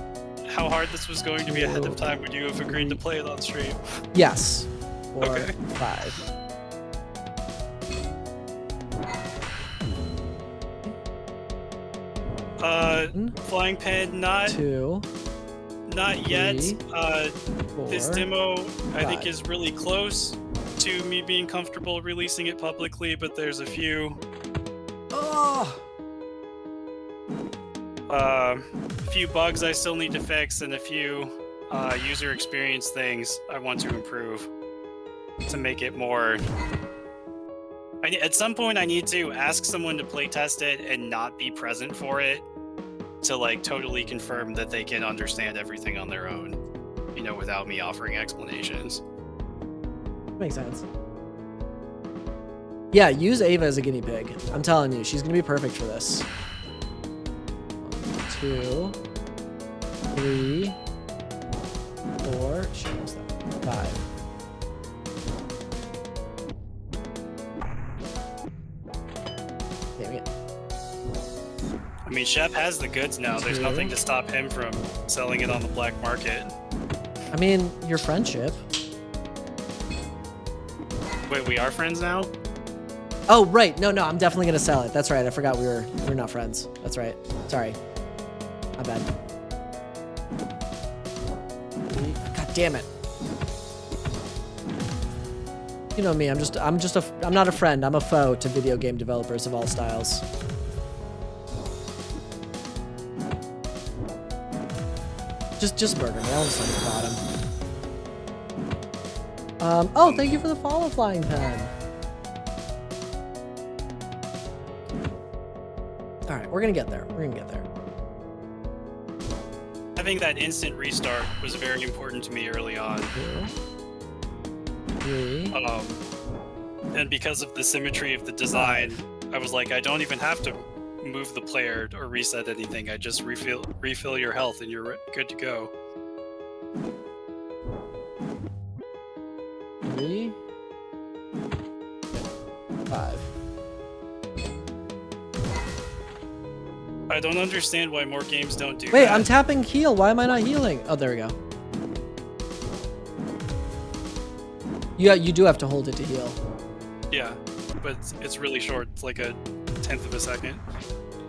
how hard this was going to be ahead of time, would you have agreed to play it on stream? Yes. 4, Okay. 5. Flying pen, not 2. not yet. 3, 4, This demo, I think, 5. is really close to me being comfortable releasing it publicly, but there's a few bugs I still need to fix and a few user experience things I want to improve to make it more. At some point, I need to ask someone to playtest it and not be present for it to totally confirm that they can understand everything on their own, without me offering explanations. Makes sense. Yeah, use Ava as a guinea pig. I'm telling you, she's gonna be perfect for this. 1, 2, 3, 4. Shit, what's that? 5. Damn it. I mean, Shep has the goods now. There's nothing to stop him from selling it on the black market. I mean, your friendship. Wait, we are friends now? Oh, right. No, I'm definitely gonna sell it. That's right. I forgot we're not friends. That's right. Sorry. My bad. God damn it. You know me. I'm not a friend. I'm a foe to video game developers of all styles. Just murder me. I want to send the bottom. Oh, thank you for the follow, Flying Pen. All right, we're gonna get there. Having that instant restart was very important to me early on. 2, 3. And because of the symmetry of the design, I was like, I don't even have to move the player or reset anything. I just refill your health and you're good to go. 3, 5. I don't understand why more games don't do Wait, that. I'm tapping heal. Why am I not healing? Oh, there we go. Yeah, you do have to hold it to heal. Yeah, but it's really short. It's like a 1/10 of a second.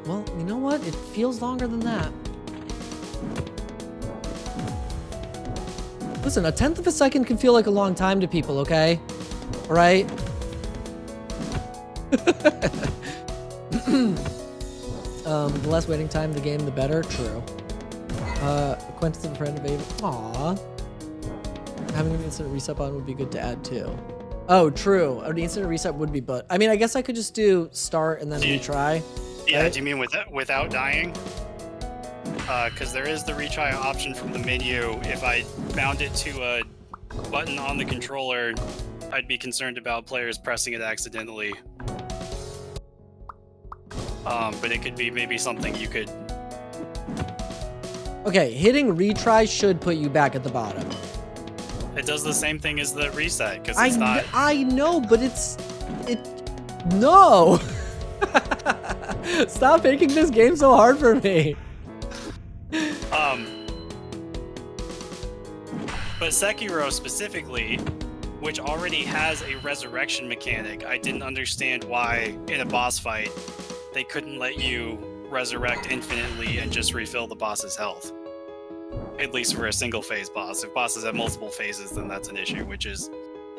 Well, you know what? It feels longer than that. Listen, a 1/10 of a second can feel like a long time to people, okay? All right? The less waiting time in the game, the better. True. Acquaintance of a friend of Ava. Aww. Having an instant reset button would be good to add too. Oh, true. An instant reset would be, but I mean, I guess I could just do start and then retry. Yeah, right? do you mean without dying? Because there is the retry option from the menu. If I bound it to button on the controller, I'd be concerned about players pressing it accidentally. But it could be maybe something you could... Okay, hitting retry should put you back at the bottom. It does the same thing as the reset, because it's not... I know, but no! Stop making this game so hard for me. But Sekiro specifically, which already has a resurrection mechanic, I didn't understand why in a boss fight they couldn't let you resurrect infinitely and just refill the boss's health. At least for a single phase boss. If bosses have multiple phases, then that's an issue, which is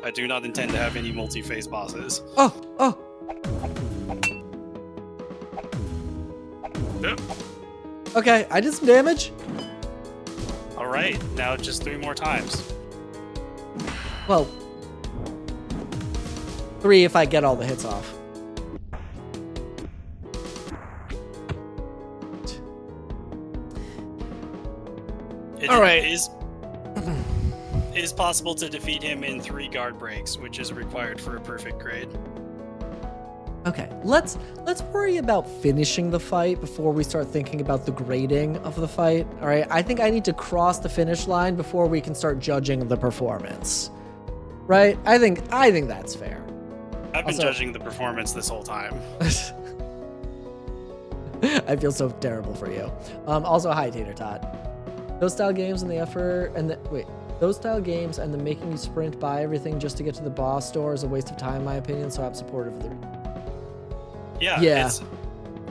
I do not intend to have any multi-phase bosses. Oh! Yep. Okay, I did some damage. Alright, now just 3 more times. Well, 3 if I get all the hits off. Alright. It is possible to defeat him in 3 guard breaks, which is required for a perfect grade. Okay, let's worry about finishing the fight before we start thinking about the grading of the fight. All right, I think I need to cross the finish line before we can start judging the performance. Right? I think that's fair. I've been Also- judging the performance this whole time. I feel so terrible for you. Also, hi Tater Tot. Those style games and the effort and those style games and the making you sprint by everything just to get to the boss door is a waste of time, in my opinion. So I'm supportive of the. Yeah.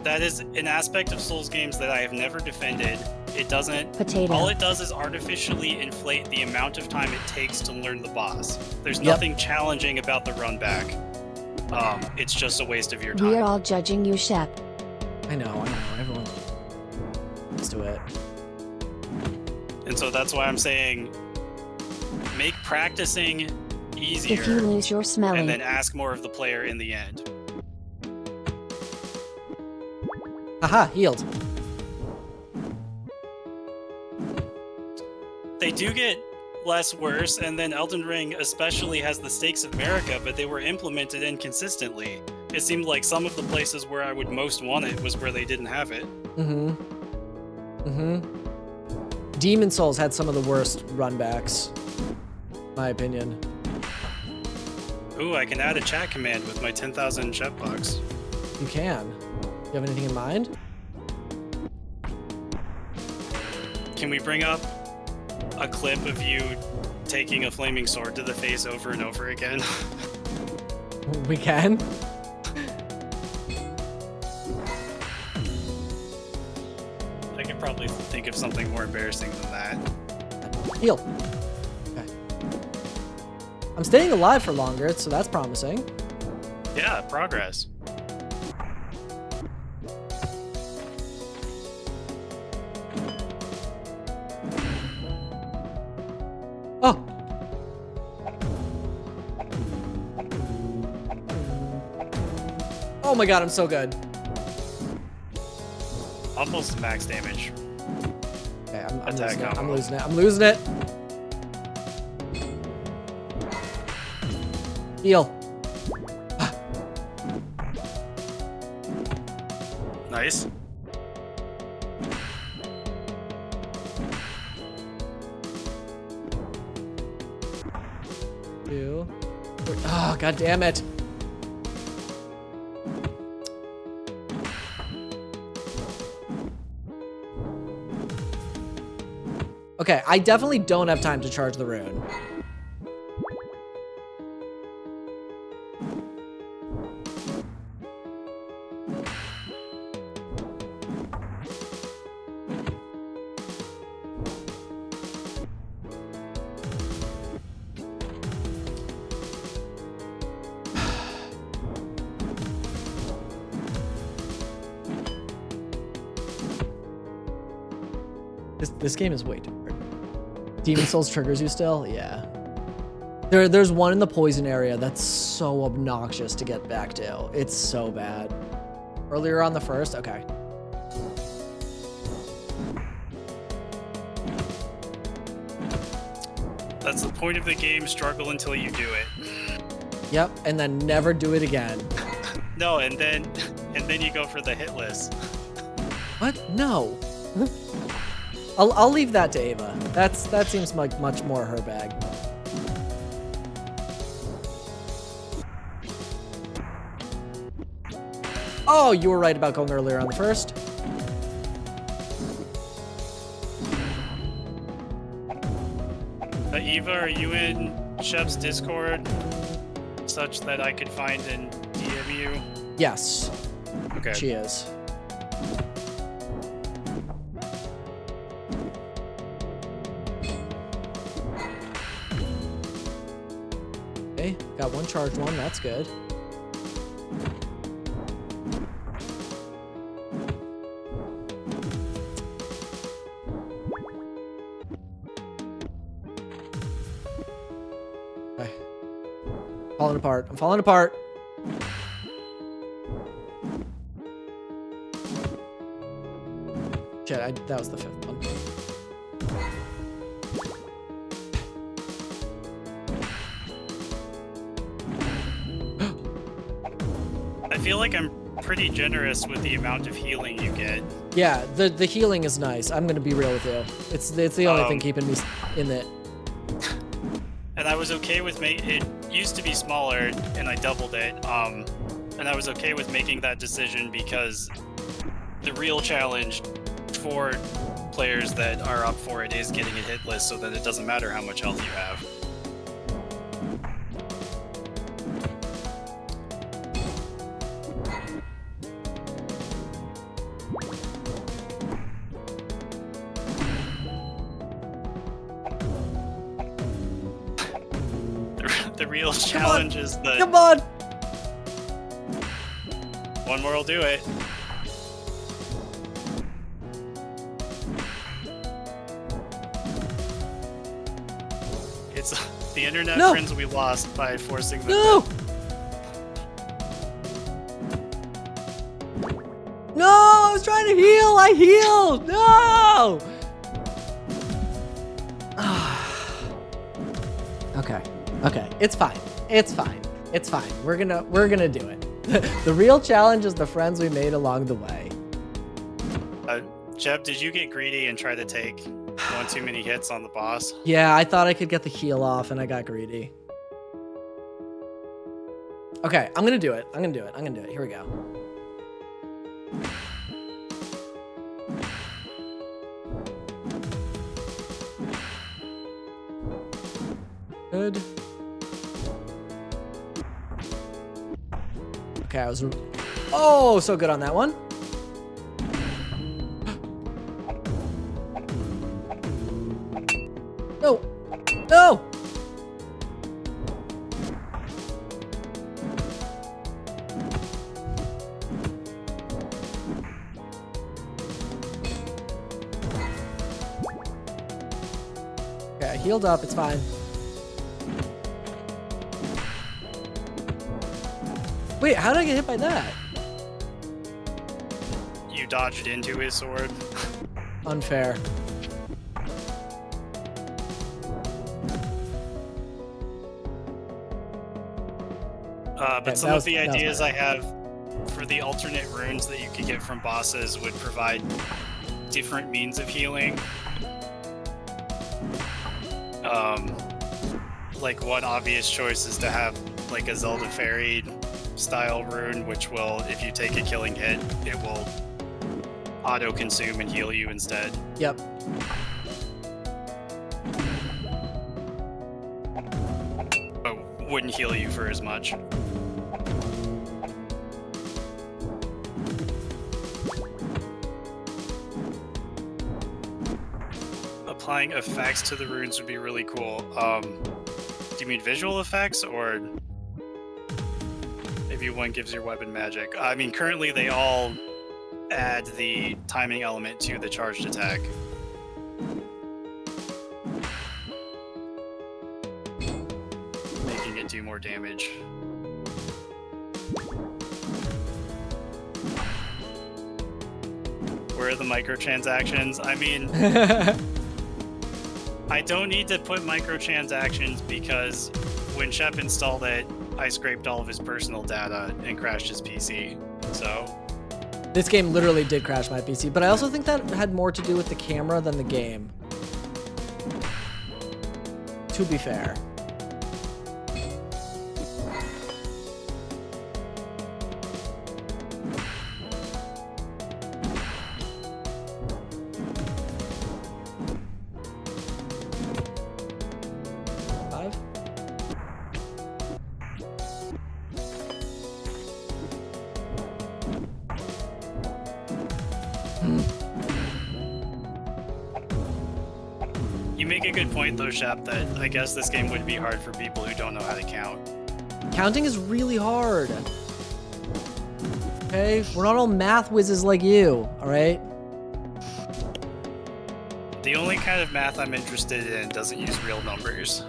That is an aspect of Souls games that I have never defended. It doesn't. Potato. All it does is artificially inflate the amount of time it takes to learn the boss. There's nothing challenging about the run back. It's just a waste of your time. We're all judging you, Shep. I know. Everyone gets to it. And so that's why I'm saying make practicing easier If you lose your smelling. and then ask more of the player in the end. Aha, healed. They do get less worse, and then Elden Ring especially has the Stakes of America, but they were implemented inconsistently. It seemed like some of the places where I would most want it was where they didn't have it. Demon Souls had some of the worst runbacks, my opinion. Ooh, I can add a chat command with my 10,000 Shep bucks. You can. You have anything in mind? Can we bring up a clip of you taking a flaming sword to the face over and over again? We can. I could probably think of something more embarrassing than that. Heal. Okay. I'm staying alive for longer, so that's promising. Yeah, progress. Oh. Oh my god, I'm so good. Almost max damage. Okay, I'm Attack losing it. I'm combo. losing it. I'm losing it. Heal. Nice. Two. Three. Oh, god damn it. Okay, I definitely don't have time to charge the rune. This game is way too hard. Demon Souls triggers you still? Yeah. There's one in the poison area that's so obnoxious to get back to. It's so bad. Earlier on the first? Okay. That's the point of the game. Struggle until you do it. Yep, and then never do it again. No, and then you go for the hit list. What? No. I'll leave that to Ava. That seems like much more her bag. Oh, you were right about going earlier on the first. Eva, are you in Shep's Discord such that I could find and DM you? Yes, Okay. she is. Okay, got one charged one. That's good. Okay. Falling apart. I'm falling apart. Shit, that was the fifth one. I feel like I'm pretty generous with the amount of healing you get. Yeah, the healing is nice. I'm gonna be real with you. It's the only thing keeping me in it. And I was okay with it used to be smaller, and I doubled it. And I was okay with making that decision because the real challenge for players that are up for it is getting a hit list, so that it doesn't matter how much health you have. The real challenge is the Come on! one more will do it. It's the internet No. friends we lost by forcing them. No! No! I was trying to heal! I healed! No! Okay. Okay. It's fine. It's fine. It's fine. We're gonna do it. The real challenge is the friends we made along the way. Jeb, did you get greedy and try to take one too many hits on the boss? Yeah, I thought I could get the heal off and I got greedy. Okay, I'm gonna do it. I'm gonna do it. I'm gonna do it. Here we go. Good. Okay, I was... Oh, so good on that one. No! No! Okay, I healed up. It's fine. Wait, how did I get hit by that? You dodged into his sword. Unfair. But Okay, some that of was- the that was ideas my I have for the alternate runes that you could get from bosses would provide different means of healing. Like one obvious choice is to have like a Zelda Fairy style rune, which will, if you take a killing hit, it will auto-consume and heal you instead. Yep. But wouldn't heal you for as much. Applying effects to the runes would be really cool. Do you mean visual effects, or maybe one gives your weapon magic? I mean, currently they all add the timing element to the charged attack. Making it do more damage. Where are the microtransactions? I mean, I don't need to put microtransactions because when Shep installed it, I scraped all of his personal data and crashed his PC. So This game literally did crash my PC, but I also think that had more to do with the camera than the game. To be fair. Five. you make a good point though, Shep, that I guess this game would be hard for people who don't know how to count. Counting is really hard. Okay? We're not all math whizzes like you, alright? The only kind of math I'm interested in doesn't use real numbers.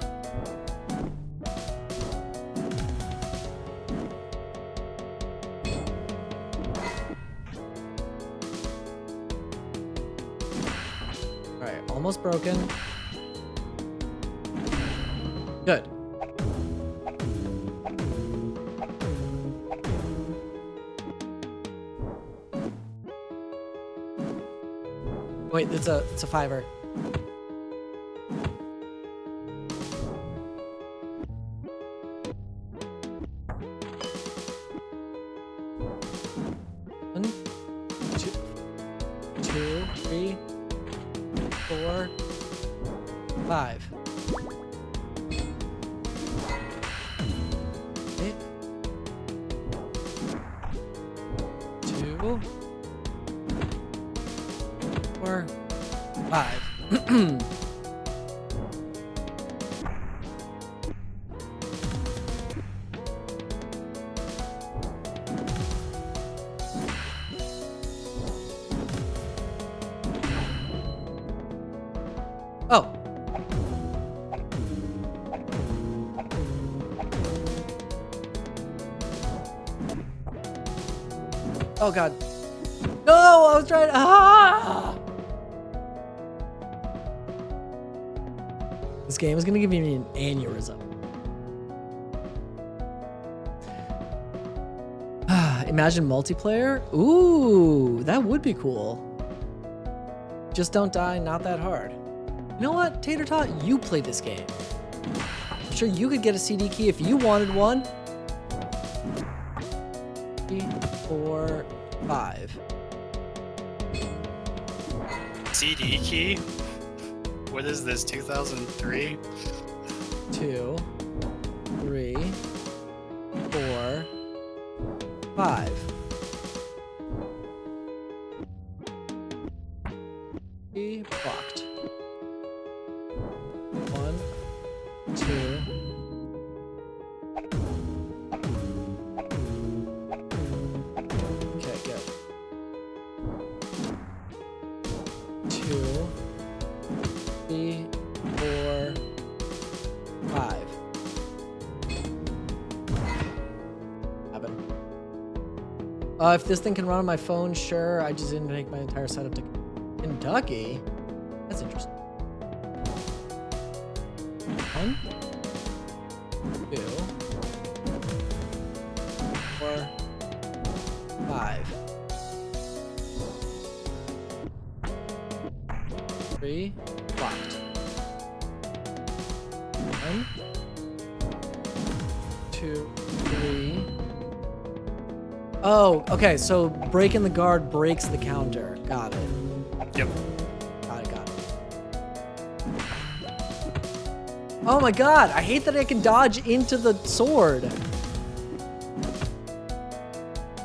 Alright, almost broken. Good. Wait, it's a fiver. One, two, three, 4, 5. Okay. 2, 4, 5. Oh. Oh god. No, I was trying. Ah! This game is gonna give me an aneurysm. Imagine multiplayer. Ooh, that would be cool. Just don't die, not that hard. You know what, Tater Tot? You play this game. I'm sure you could get a CD key if you wanted one. 3, 4, 5. CD key? What is this, 2003? 2, 3, 4, 5. Blocked. 1, 2. Okay, good. 2, 3, 4, 5. Happen. If this thing can run on my phone, sure. I just didn't take my entire setup to Kentucky. That's interesting. 1, 2, 4, 5. 3, blocked. 1, 2, 3. Oh, okay, so breaking the guard breaks the counter. Got it. Yep. Got it. Oh my god, I hate that I can dodge into the sword.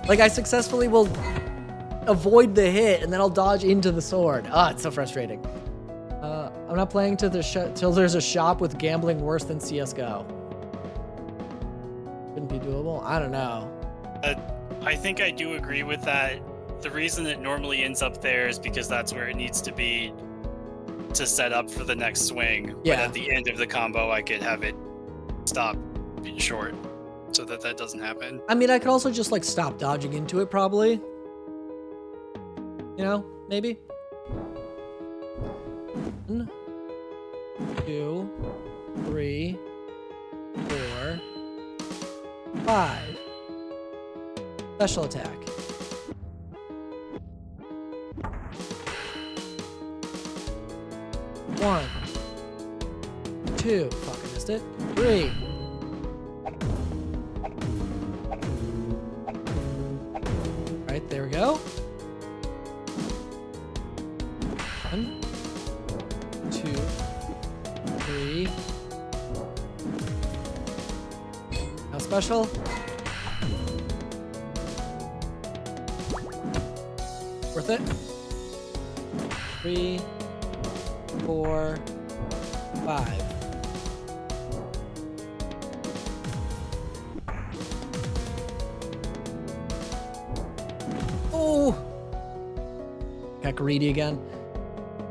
Like, I successfully will avoid the hit, and then I'll dodge into the sword. Ah, it's so frustrating. I'm not playing till there's a shop with gambling worse than CSGO. Shouldn't be doable? I don't know. I think I do agree with that. The reason it normally ends up there is because that's where it needs to be to set up for the next swing. Yeah. But at the end of the combo, I could have it stop short so that that doesn't happen. I mean, I could also just, like, stop dodging into it, probably. You know, maybe. 1, 2, 3, 4, 5. Special attack. 1, 2. Fuck, I missed it. 3. Right, there we go. 1, 2, 3. Now special. Worth it. 3, 4, 5. Oh! Got greedy again.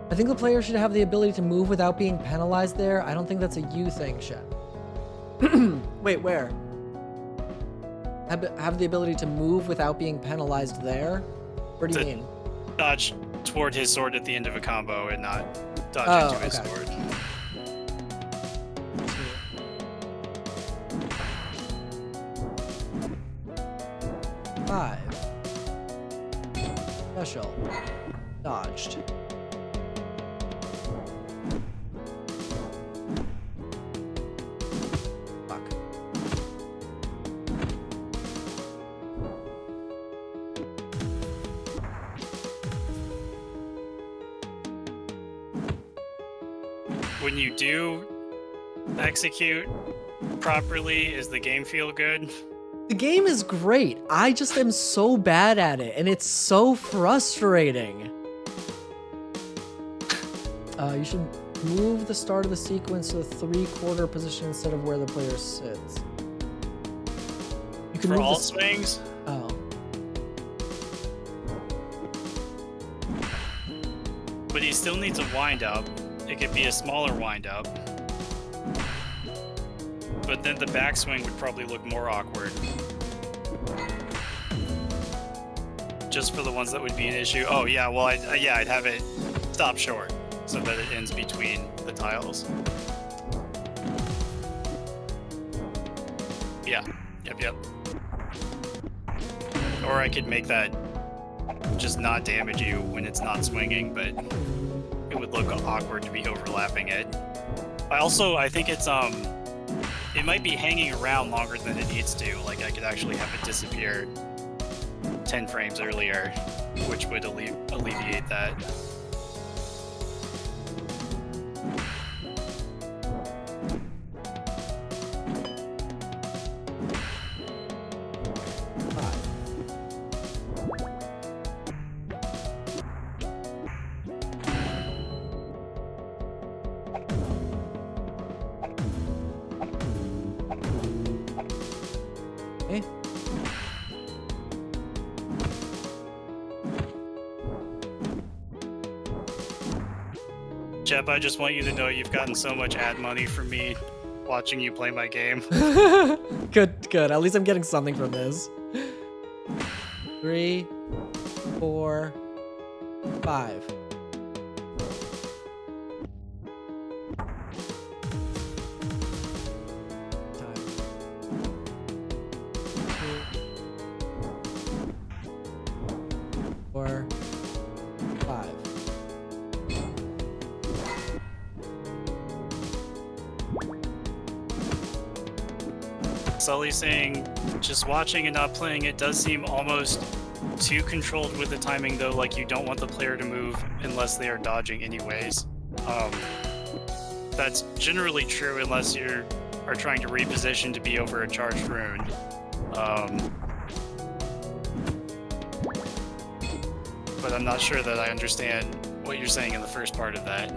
I think the player should have the ability to move without being penalized there. I don't think that's a you thing, Shep. Wait, where? Have the ability to move without being penalized there? What do you mean? Dodge toward his sword at the end of a combo and not dodge into his sword. 5. Special. Dodged. Fuck. When you do execute properly, is the game feel good? The game is great. I just am so bad at it, and it's so frustrating. You should move the start of the sequence to the 3/4 position instead of where the player sits. You can For move all the swings? Oh. But he still needs a wind up. It could be a smaller wind up. But then the backswing would probably look more awkward. Just for the ones that would be an issue. Oh yeah, well I'd have it stop short so that it ends between the tiles. Yeah, yep. Or I could make that just not damage you when it's not swinging, but it would look awkward to be overlapping it. I think it's it might be hanging around longer than it needs to. Like I could actually have it disappear 10 frames earlier, which would alleviate that. Okay. Jep, I just want you to know you've gotten so much ad money from me watching you play my game. Good. At least I'm getting something from this. 3, 4, 5. Time. 2, 4, 5. Sully's saying just watching and not playing it does seem almost too controlled with the timing, though. Like you don't want the player to move unless they are dodging anyways. That's generally true unless you are trying to reposition to be over a charged rune. But I'm not sure that I understand what you're saying in the first part of that.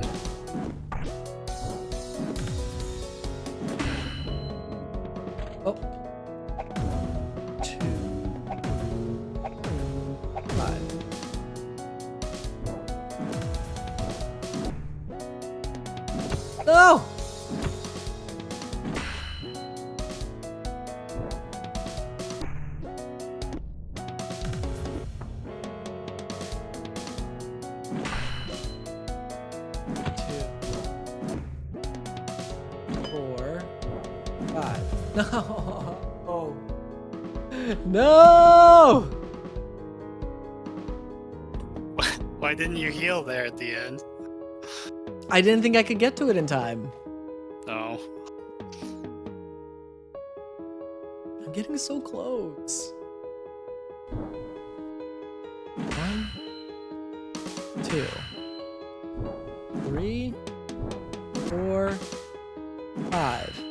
Oh. 2, 5. No! No. No. Why didn't you heal there at the end? I didn't think I could get to it in time. No. I'm getting so close. 1, 2, 3, 4, 5.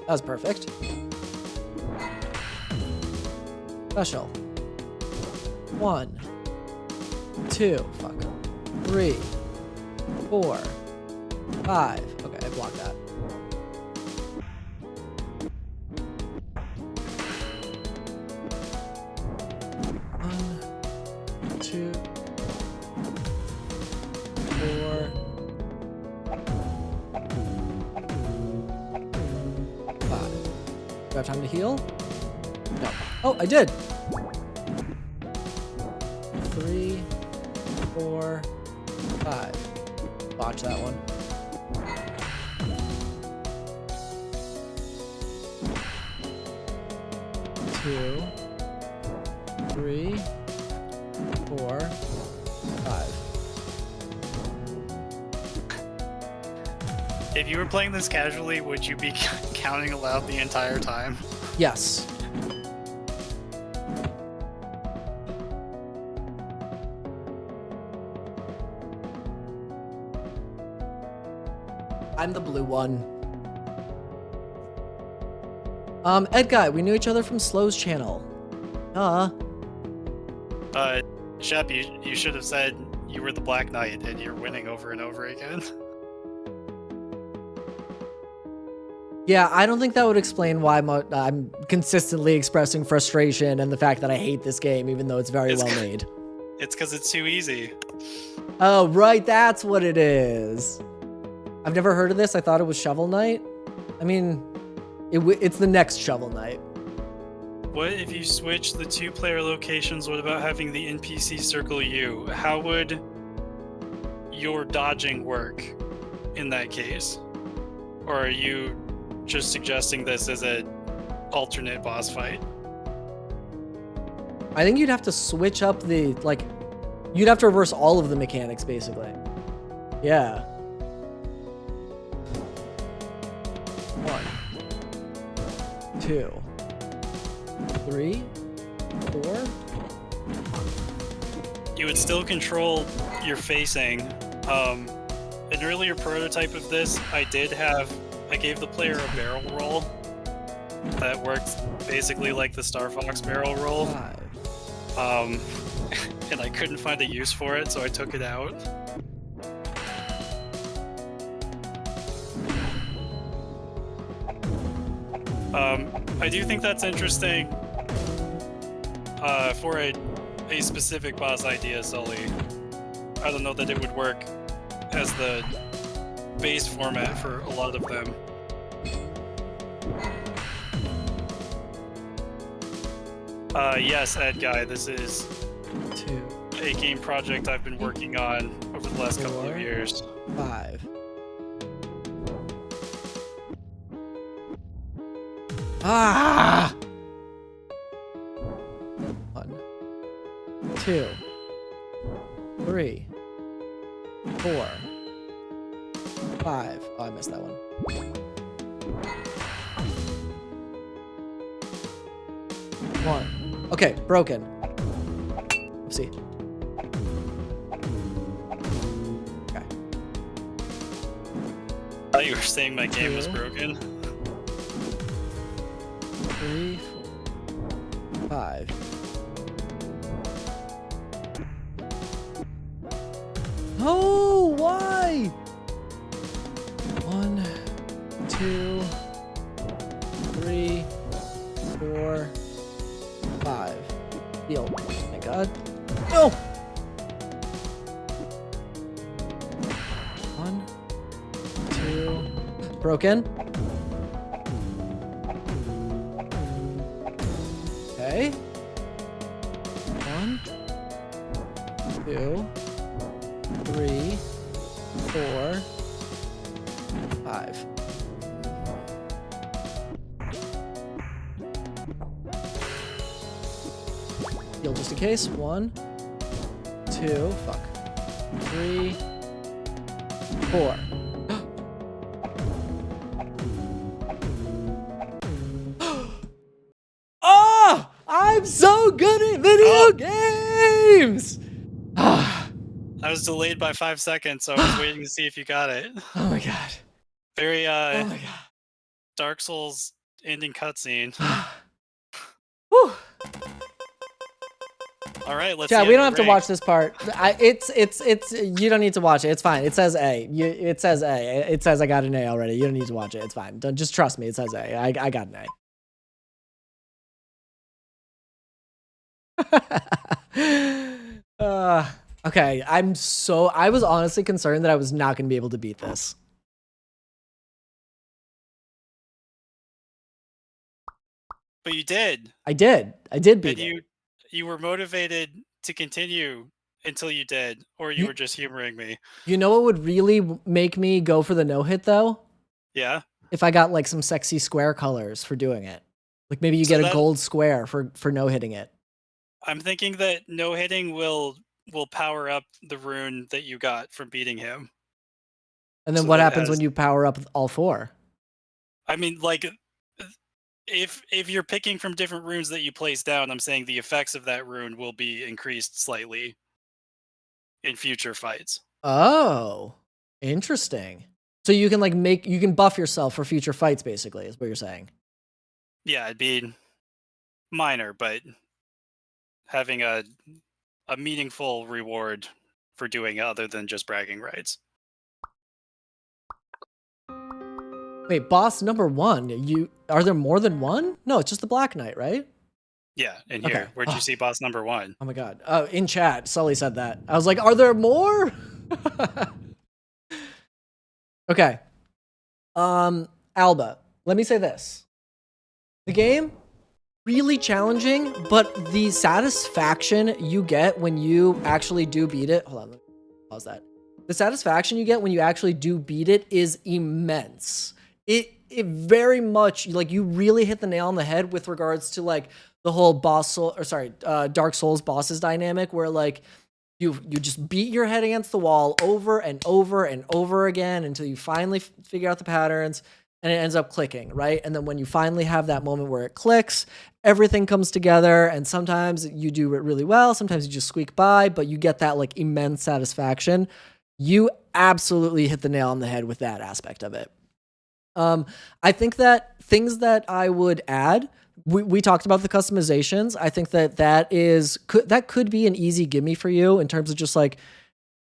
That was perfect. Special. 1, 2, fuck. 3, 4, 5. Okay, I blocked that. 1, 2, 4, 5. Do I have time to heal? No. Oh, I did. 3, 4, 5. Botch that one. Two, 3, 4, 5. If you were playing this casually, would you be counting aloud the entire time? Yes. I'm the blue one. Ed Guy, we knew each other from Slow's channel. Shep, you should have said you were the Black Knight and you're winning over and over again. Yeah, I don't think that would explain why I'm consistently expressing frustration and the fact that I hate this game, even though it's very well made. It's because it's too easy. Oh, right, that's what it is. I've never heard of this. I thought it was Shovel Knight. I mean, it's the next Shovel Knight. What if you switch the 2-player locations? What about having the NPC circle you? How would your dodging work in that case? Or are you just suggesting this as an alternate boss fight? I think you'd have to switch up the, you'd have to reverse all of the mechanics, basically. Yeah. 1, 2, 3, 4. You would still control your facing. An earlier prototype of this, I gave the player a barrel roll that worked basically like the Star Fox barrel roll. 5. And I couldn't find a use for it, so I took it out. I do think that's interesting for a specific boss idea, Sully. I don't know that it would work as the base format for a lot of them. Yes, Ed Guy, this is 2, a game project I've been working on over the last couple of 4, years. 5. Ah! 1, 2, 3, 4, 5. Oh, I missed that one. 1. Okay, broken. Oopsie. Okay. I thought you were saying my game was broken. 3, 4, 5. Oh, why? 1, 2, 3, 4, 5. Heal. Thank God. No! 1, 2. Broken. Okay. 1, 2, 3, 4, 5. heal just in case. 1, 2, fuck. 3, 4. Oh, I'm so good at video games. I was delayed by 5 seconds, so I was waiting to see if you got it. Oh my god. Very Oh my god. Dark Souls ending cutscene. Whew. All right, let's. Yeah, see we how don't you have to rank. watch this part. It's. You don't need to watch it. It's fine. It says A. It says A. It says I got an A already. You don't need to watch it. It's fine. Don't just trust me. It says A. I got an A. Okay. I was honestly concerned that I was not going to be able to beat this. But you did. I did beat And it. you were motivated to continue until you did, or you were just humoring me. You know what would really make me go for the no hit though? Yeah. If I got like some sexy square colors for doing it. Like maybe you So get a gold square for no hitting it. I'm thinking that no hitting will power up the rune that you got from beating him. And then So what that happens has- when you power up all 4? I mean, like, if you're picking from different runes that you place down, I'm saying the effects of that rune will be increased slightly in future fights. Oh, interesting. So you can you can buff yourself for future fights, basically, is what you're saying. Yeah, it'd be minor, but having a meaningful reward for doing other than just bragging rights. Wait, boss number 1. Are there more than one? No, it's just the Black Knight, right? Yeah, in here. Okay. Where'd you see boss number 1? Oh my god. In chat, Sully said that. I was like, are there more? Okay. Alba, let me say this. The game, really challenging, but the satisfaction you get when you actually do beat it. Hold on, let me pause that. The satisfaction you get when you actually do beat it is immense. It very much, like, you really hit the nail on the head with regards to like the whole Dark Souls bosses dynamic, where like you just beat your head against the wall over and over and over again until you finally figure out the patterns and it ends up clicking, right? And then when you finally have that moment where it clicks, everything comes together, and sometimes you do it really well, sometimes you just squeak by, but you get that like immense satisfaction. You absolutely hit the nail on the head with that aspect of it. I think that things that I would add, we talked about the customizations. I think that could be an easy gimme for you in terms of just like,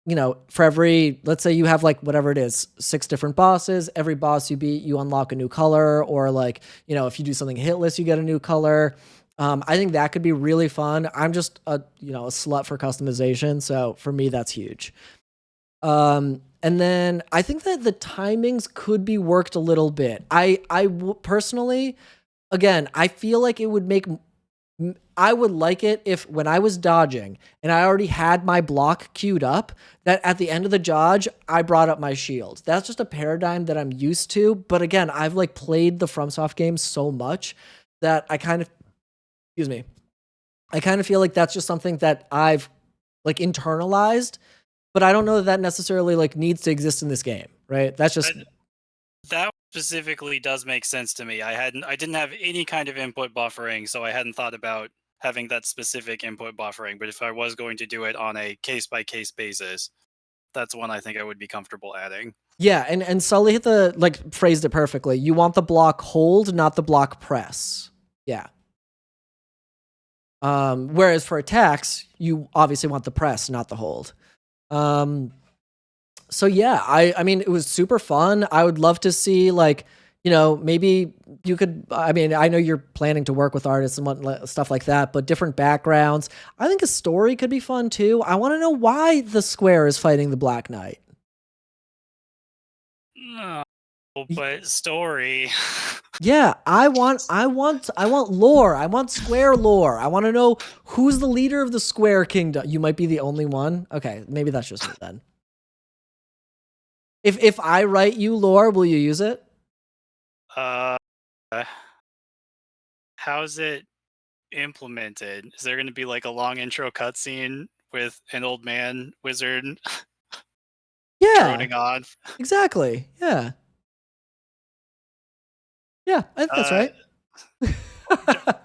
you know, for every, let's say you have like whatever it is, 6 different bosses. Every boss you beat, you unlock a new color, or like, you know, if you do something hitless, you get a new color. I think that could be really fun. I'm just a slut for customization, so for me that's huge. And then I think that the timings could be worked a little bit. Personally, again, I feel like it would make, I would like it if when I was dodging and I already had my block queued up, that at the end of the dodge, I brought up my shield. That's just a paradigm that I'm used to. But again, I've like played the FromSoft games so much that I kind of feel like that's just something that I've like internalized, but I don't know that necessarily like needs to exist in this game, right? That's just that specifically does make sense to me. I didn't have any kind of input buffering, so I hadn't thought about having that specific input buffering. But if I was going to do it on a case by case basis, that's one I think I would be comfortable adding. Yeah, and Sully phrased it perfectly. You want the block hold, not the block press. Yeah. Whereas for attacks, you obviously want the press, not the hold. So yeah, I mean, it was super fun. I would love to see, like, you know, maybe you could, I mean, I know you're planning to work with artists and stuff like that, but different backgrounds. I think a story could be fun too. I want to know why the Square is fighting the Black Knight. No, but story. Yeah, I want lore. I want Square lore. I want to know who's the leader of the Square Kingdom. You might be the only one. Okay, maybe that's just me then. If I write you lore, will you use it? How's it implemented? Is there going to be like a long intro cutscene with an old man wizard Yeah, droning on? exactly. Yeah. Yeah, I think that's Uh, right.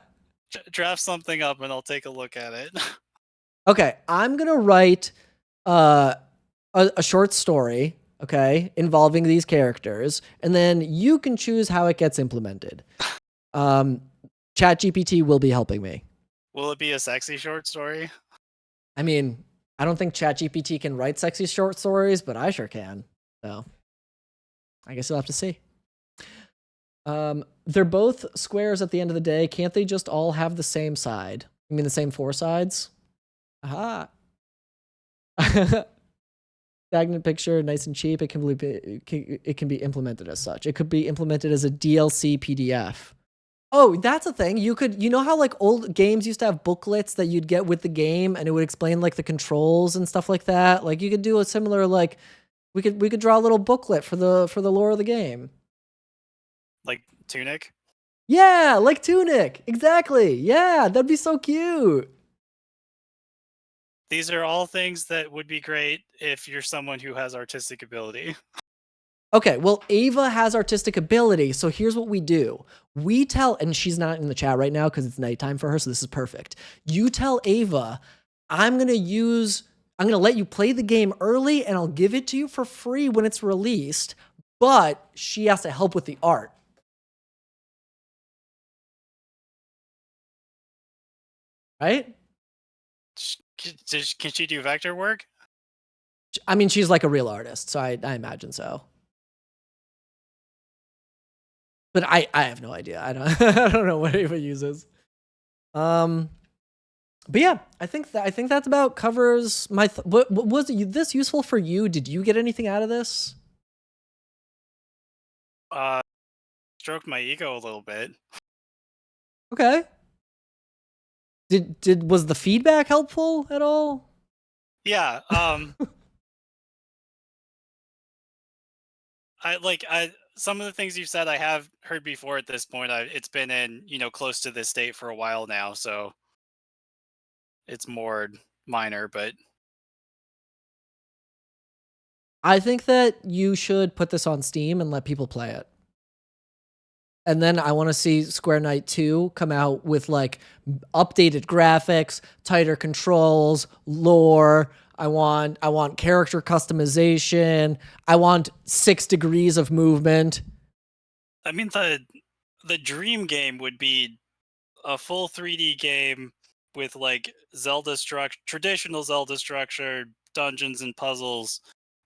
Draft something up and I'll take a look at it. Okay, I'm gonna write a short story, okay, involving these characters, and then you can choose how it gets implemented. ChatGPT will be helping me. Will it be a sexy short story? I mean, I don't think ChatGPT can write sexy short stories, but I sure can. So, I guess you'll have to see. They're both squares at the end of the day. Can't they just all have the same side? I mean, the same four sides? Aha. Stagnant picture, nice and cheap. It can be implemented as such. It could be implemented as a DLC PDF. Oh, that's a thing. You know how like old games used to have booklets that you'd get with the game, and it would explain like the controls and stuff like that. Like you could do a similar like we could draw a little booklet for the lore of the game. Like Tunic? Yeah, like Tunic. Exactly. Yeah, that'd be so cute. These are all things that would be great if you're someone who has artistic ability. Okay, well, Ava has artistic ability, so here's what we do. We tell, and she's not in the chat right now because it's nighttime for her, so this is perfect. You tell Ava, I'm gonna let you play the game early and I'll give it to you for free when it's released, but she has to help with the art. Right? Can she do vector work? I mean, she's like a real artist, so I imagine so. But I have no idea. I don't I don't know what Ava uses. But yeah, I think that's about covers my. What was this useful for you? Did you get anything out of this? Stroked my ego a little bit. Okay. Was the feedback helpful at all? Yeah. I some of the things you said I have heard before at this point. It's been in close to this state for a while now, so it's more minor, but I think that you should put this on Steam and let people play it. And then I want to see Square Knight 2 come out with like updated graphics, tighter controls, lore. I want character customization. I want 6 degrees of movement. I mean the dream game would be a full 3D game with like traditional Zelda structure, dungeons and puzzles,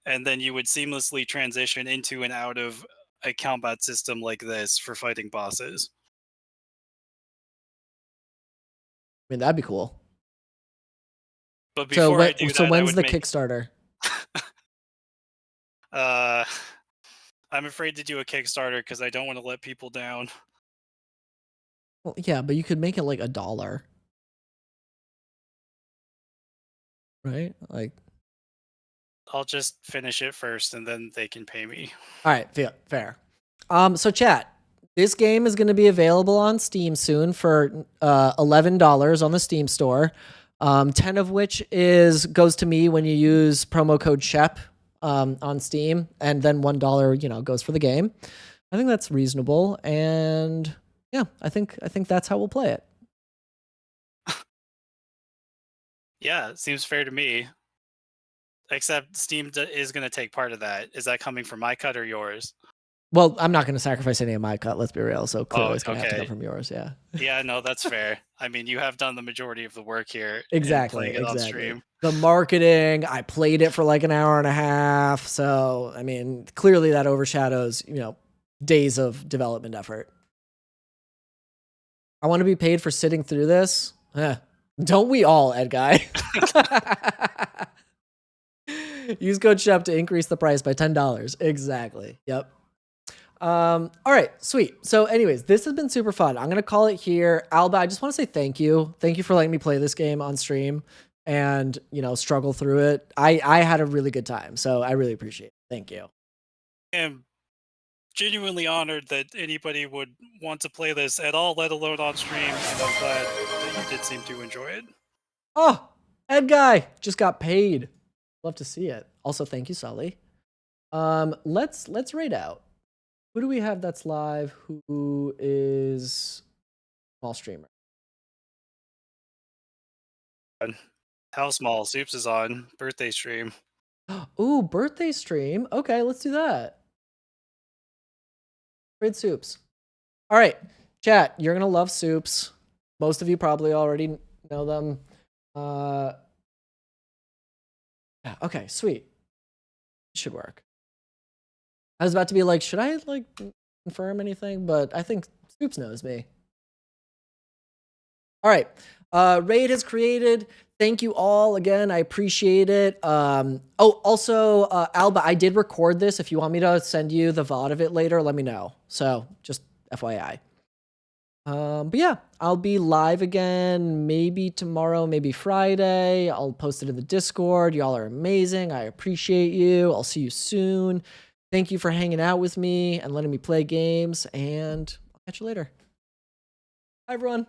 and then you would seamlessly transition into and out of a combat system like this for fighting bosses. I mean, that'd be cool. But before I do So that, when's the Kickstarter? I'm afraid to do a Kickstarter because I don't want to let people down. Well, yeah, but you could make it like $1. Right? Like, I'll just finish it first and then they can pay me. all right, fair. So chat, this game is going to be available on Steam soon for $11 on the Steam store. 10 of which goes to me when you use promo code SHEP on Steam, and then $1, goes for the game. I think that's reasonable, and yeah, I think that's how we'll play it. Yeah, it seems fair to me. Except Steam is going to take part of that. Is that coming from my cut or yours? Well, I'm not going to sacrifice any of my cut, let's be real, so clearly it's going to have to okay. come from yours, yeah. Yeah, no, that's fair. I mean, you have done the majority of the work here. Exactly, playing it on stream. The marketing, I played it for like an hour and a half, so, I mean, clearly that overshadows, days of development effort. I want to be paid for sitting through this. Don't we all, Ed Guy? Use code SHEP to increase the price by $10. Exactly. Yep. All right, sweet. So anyways, this has been super fun. I'm going to call it here. Alba, I just want to say thank you. Thank you for letting me play this game on stream and, struggle through it. I had a really good time, so I really appreciate it. Thank you. I am genuinely honored that anybody would want to play this at all, let alone on stream. And I'm glad that you did seem to enjoy it. Oh, head guy just got paid. Love to see it. Also, thank you, Sully. Let's rate out. Who do we have that's live? Who is small streamer? How small? Soups is on birthday stream. Ooh, birthday stream. Okay, let's do that. Red Soups. All right, chat. You're gonna love Soups. Most of you probably already know them. Yeah, okay, sweet. Should work. I was about to be like, should I like confirm anything? But I think Soups knows me. All right. Raid has created. Thank you all again. I appreciate it. Also, Alba, I did record this. If you want me to send you the VOD of it later, let me know. So just FYI. But yeah, I'll be live again, maybe tomorrow, maybe Friday. I'll post it in the Discord. Y'all are amazing. I appreciate you. I'll see you soon. Thank you for hanging out with me and letting me play games, and I'll catch you later. Bye, everyone.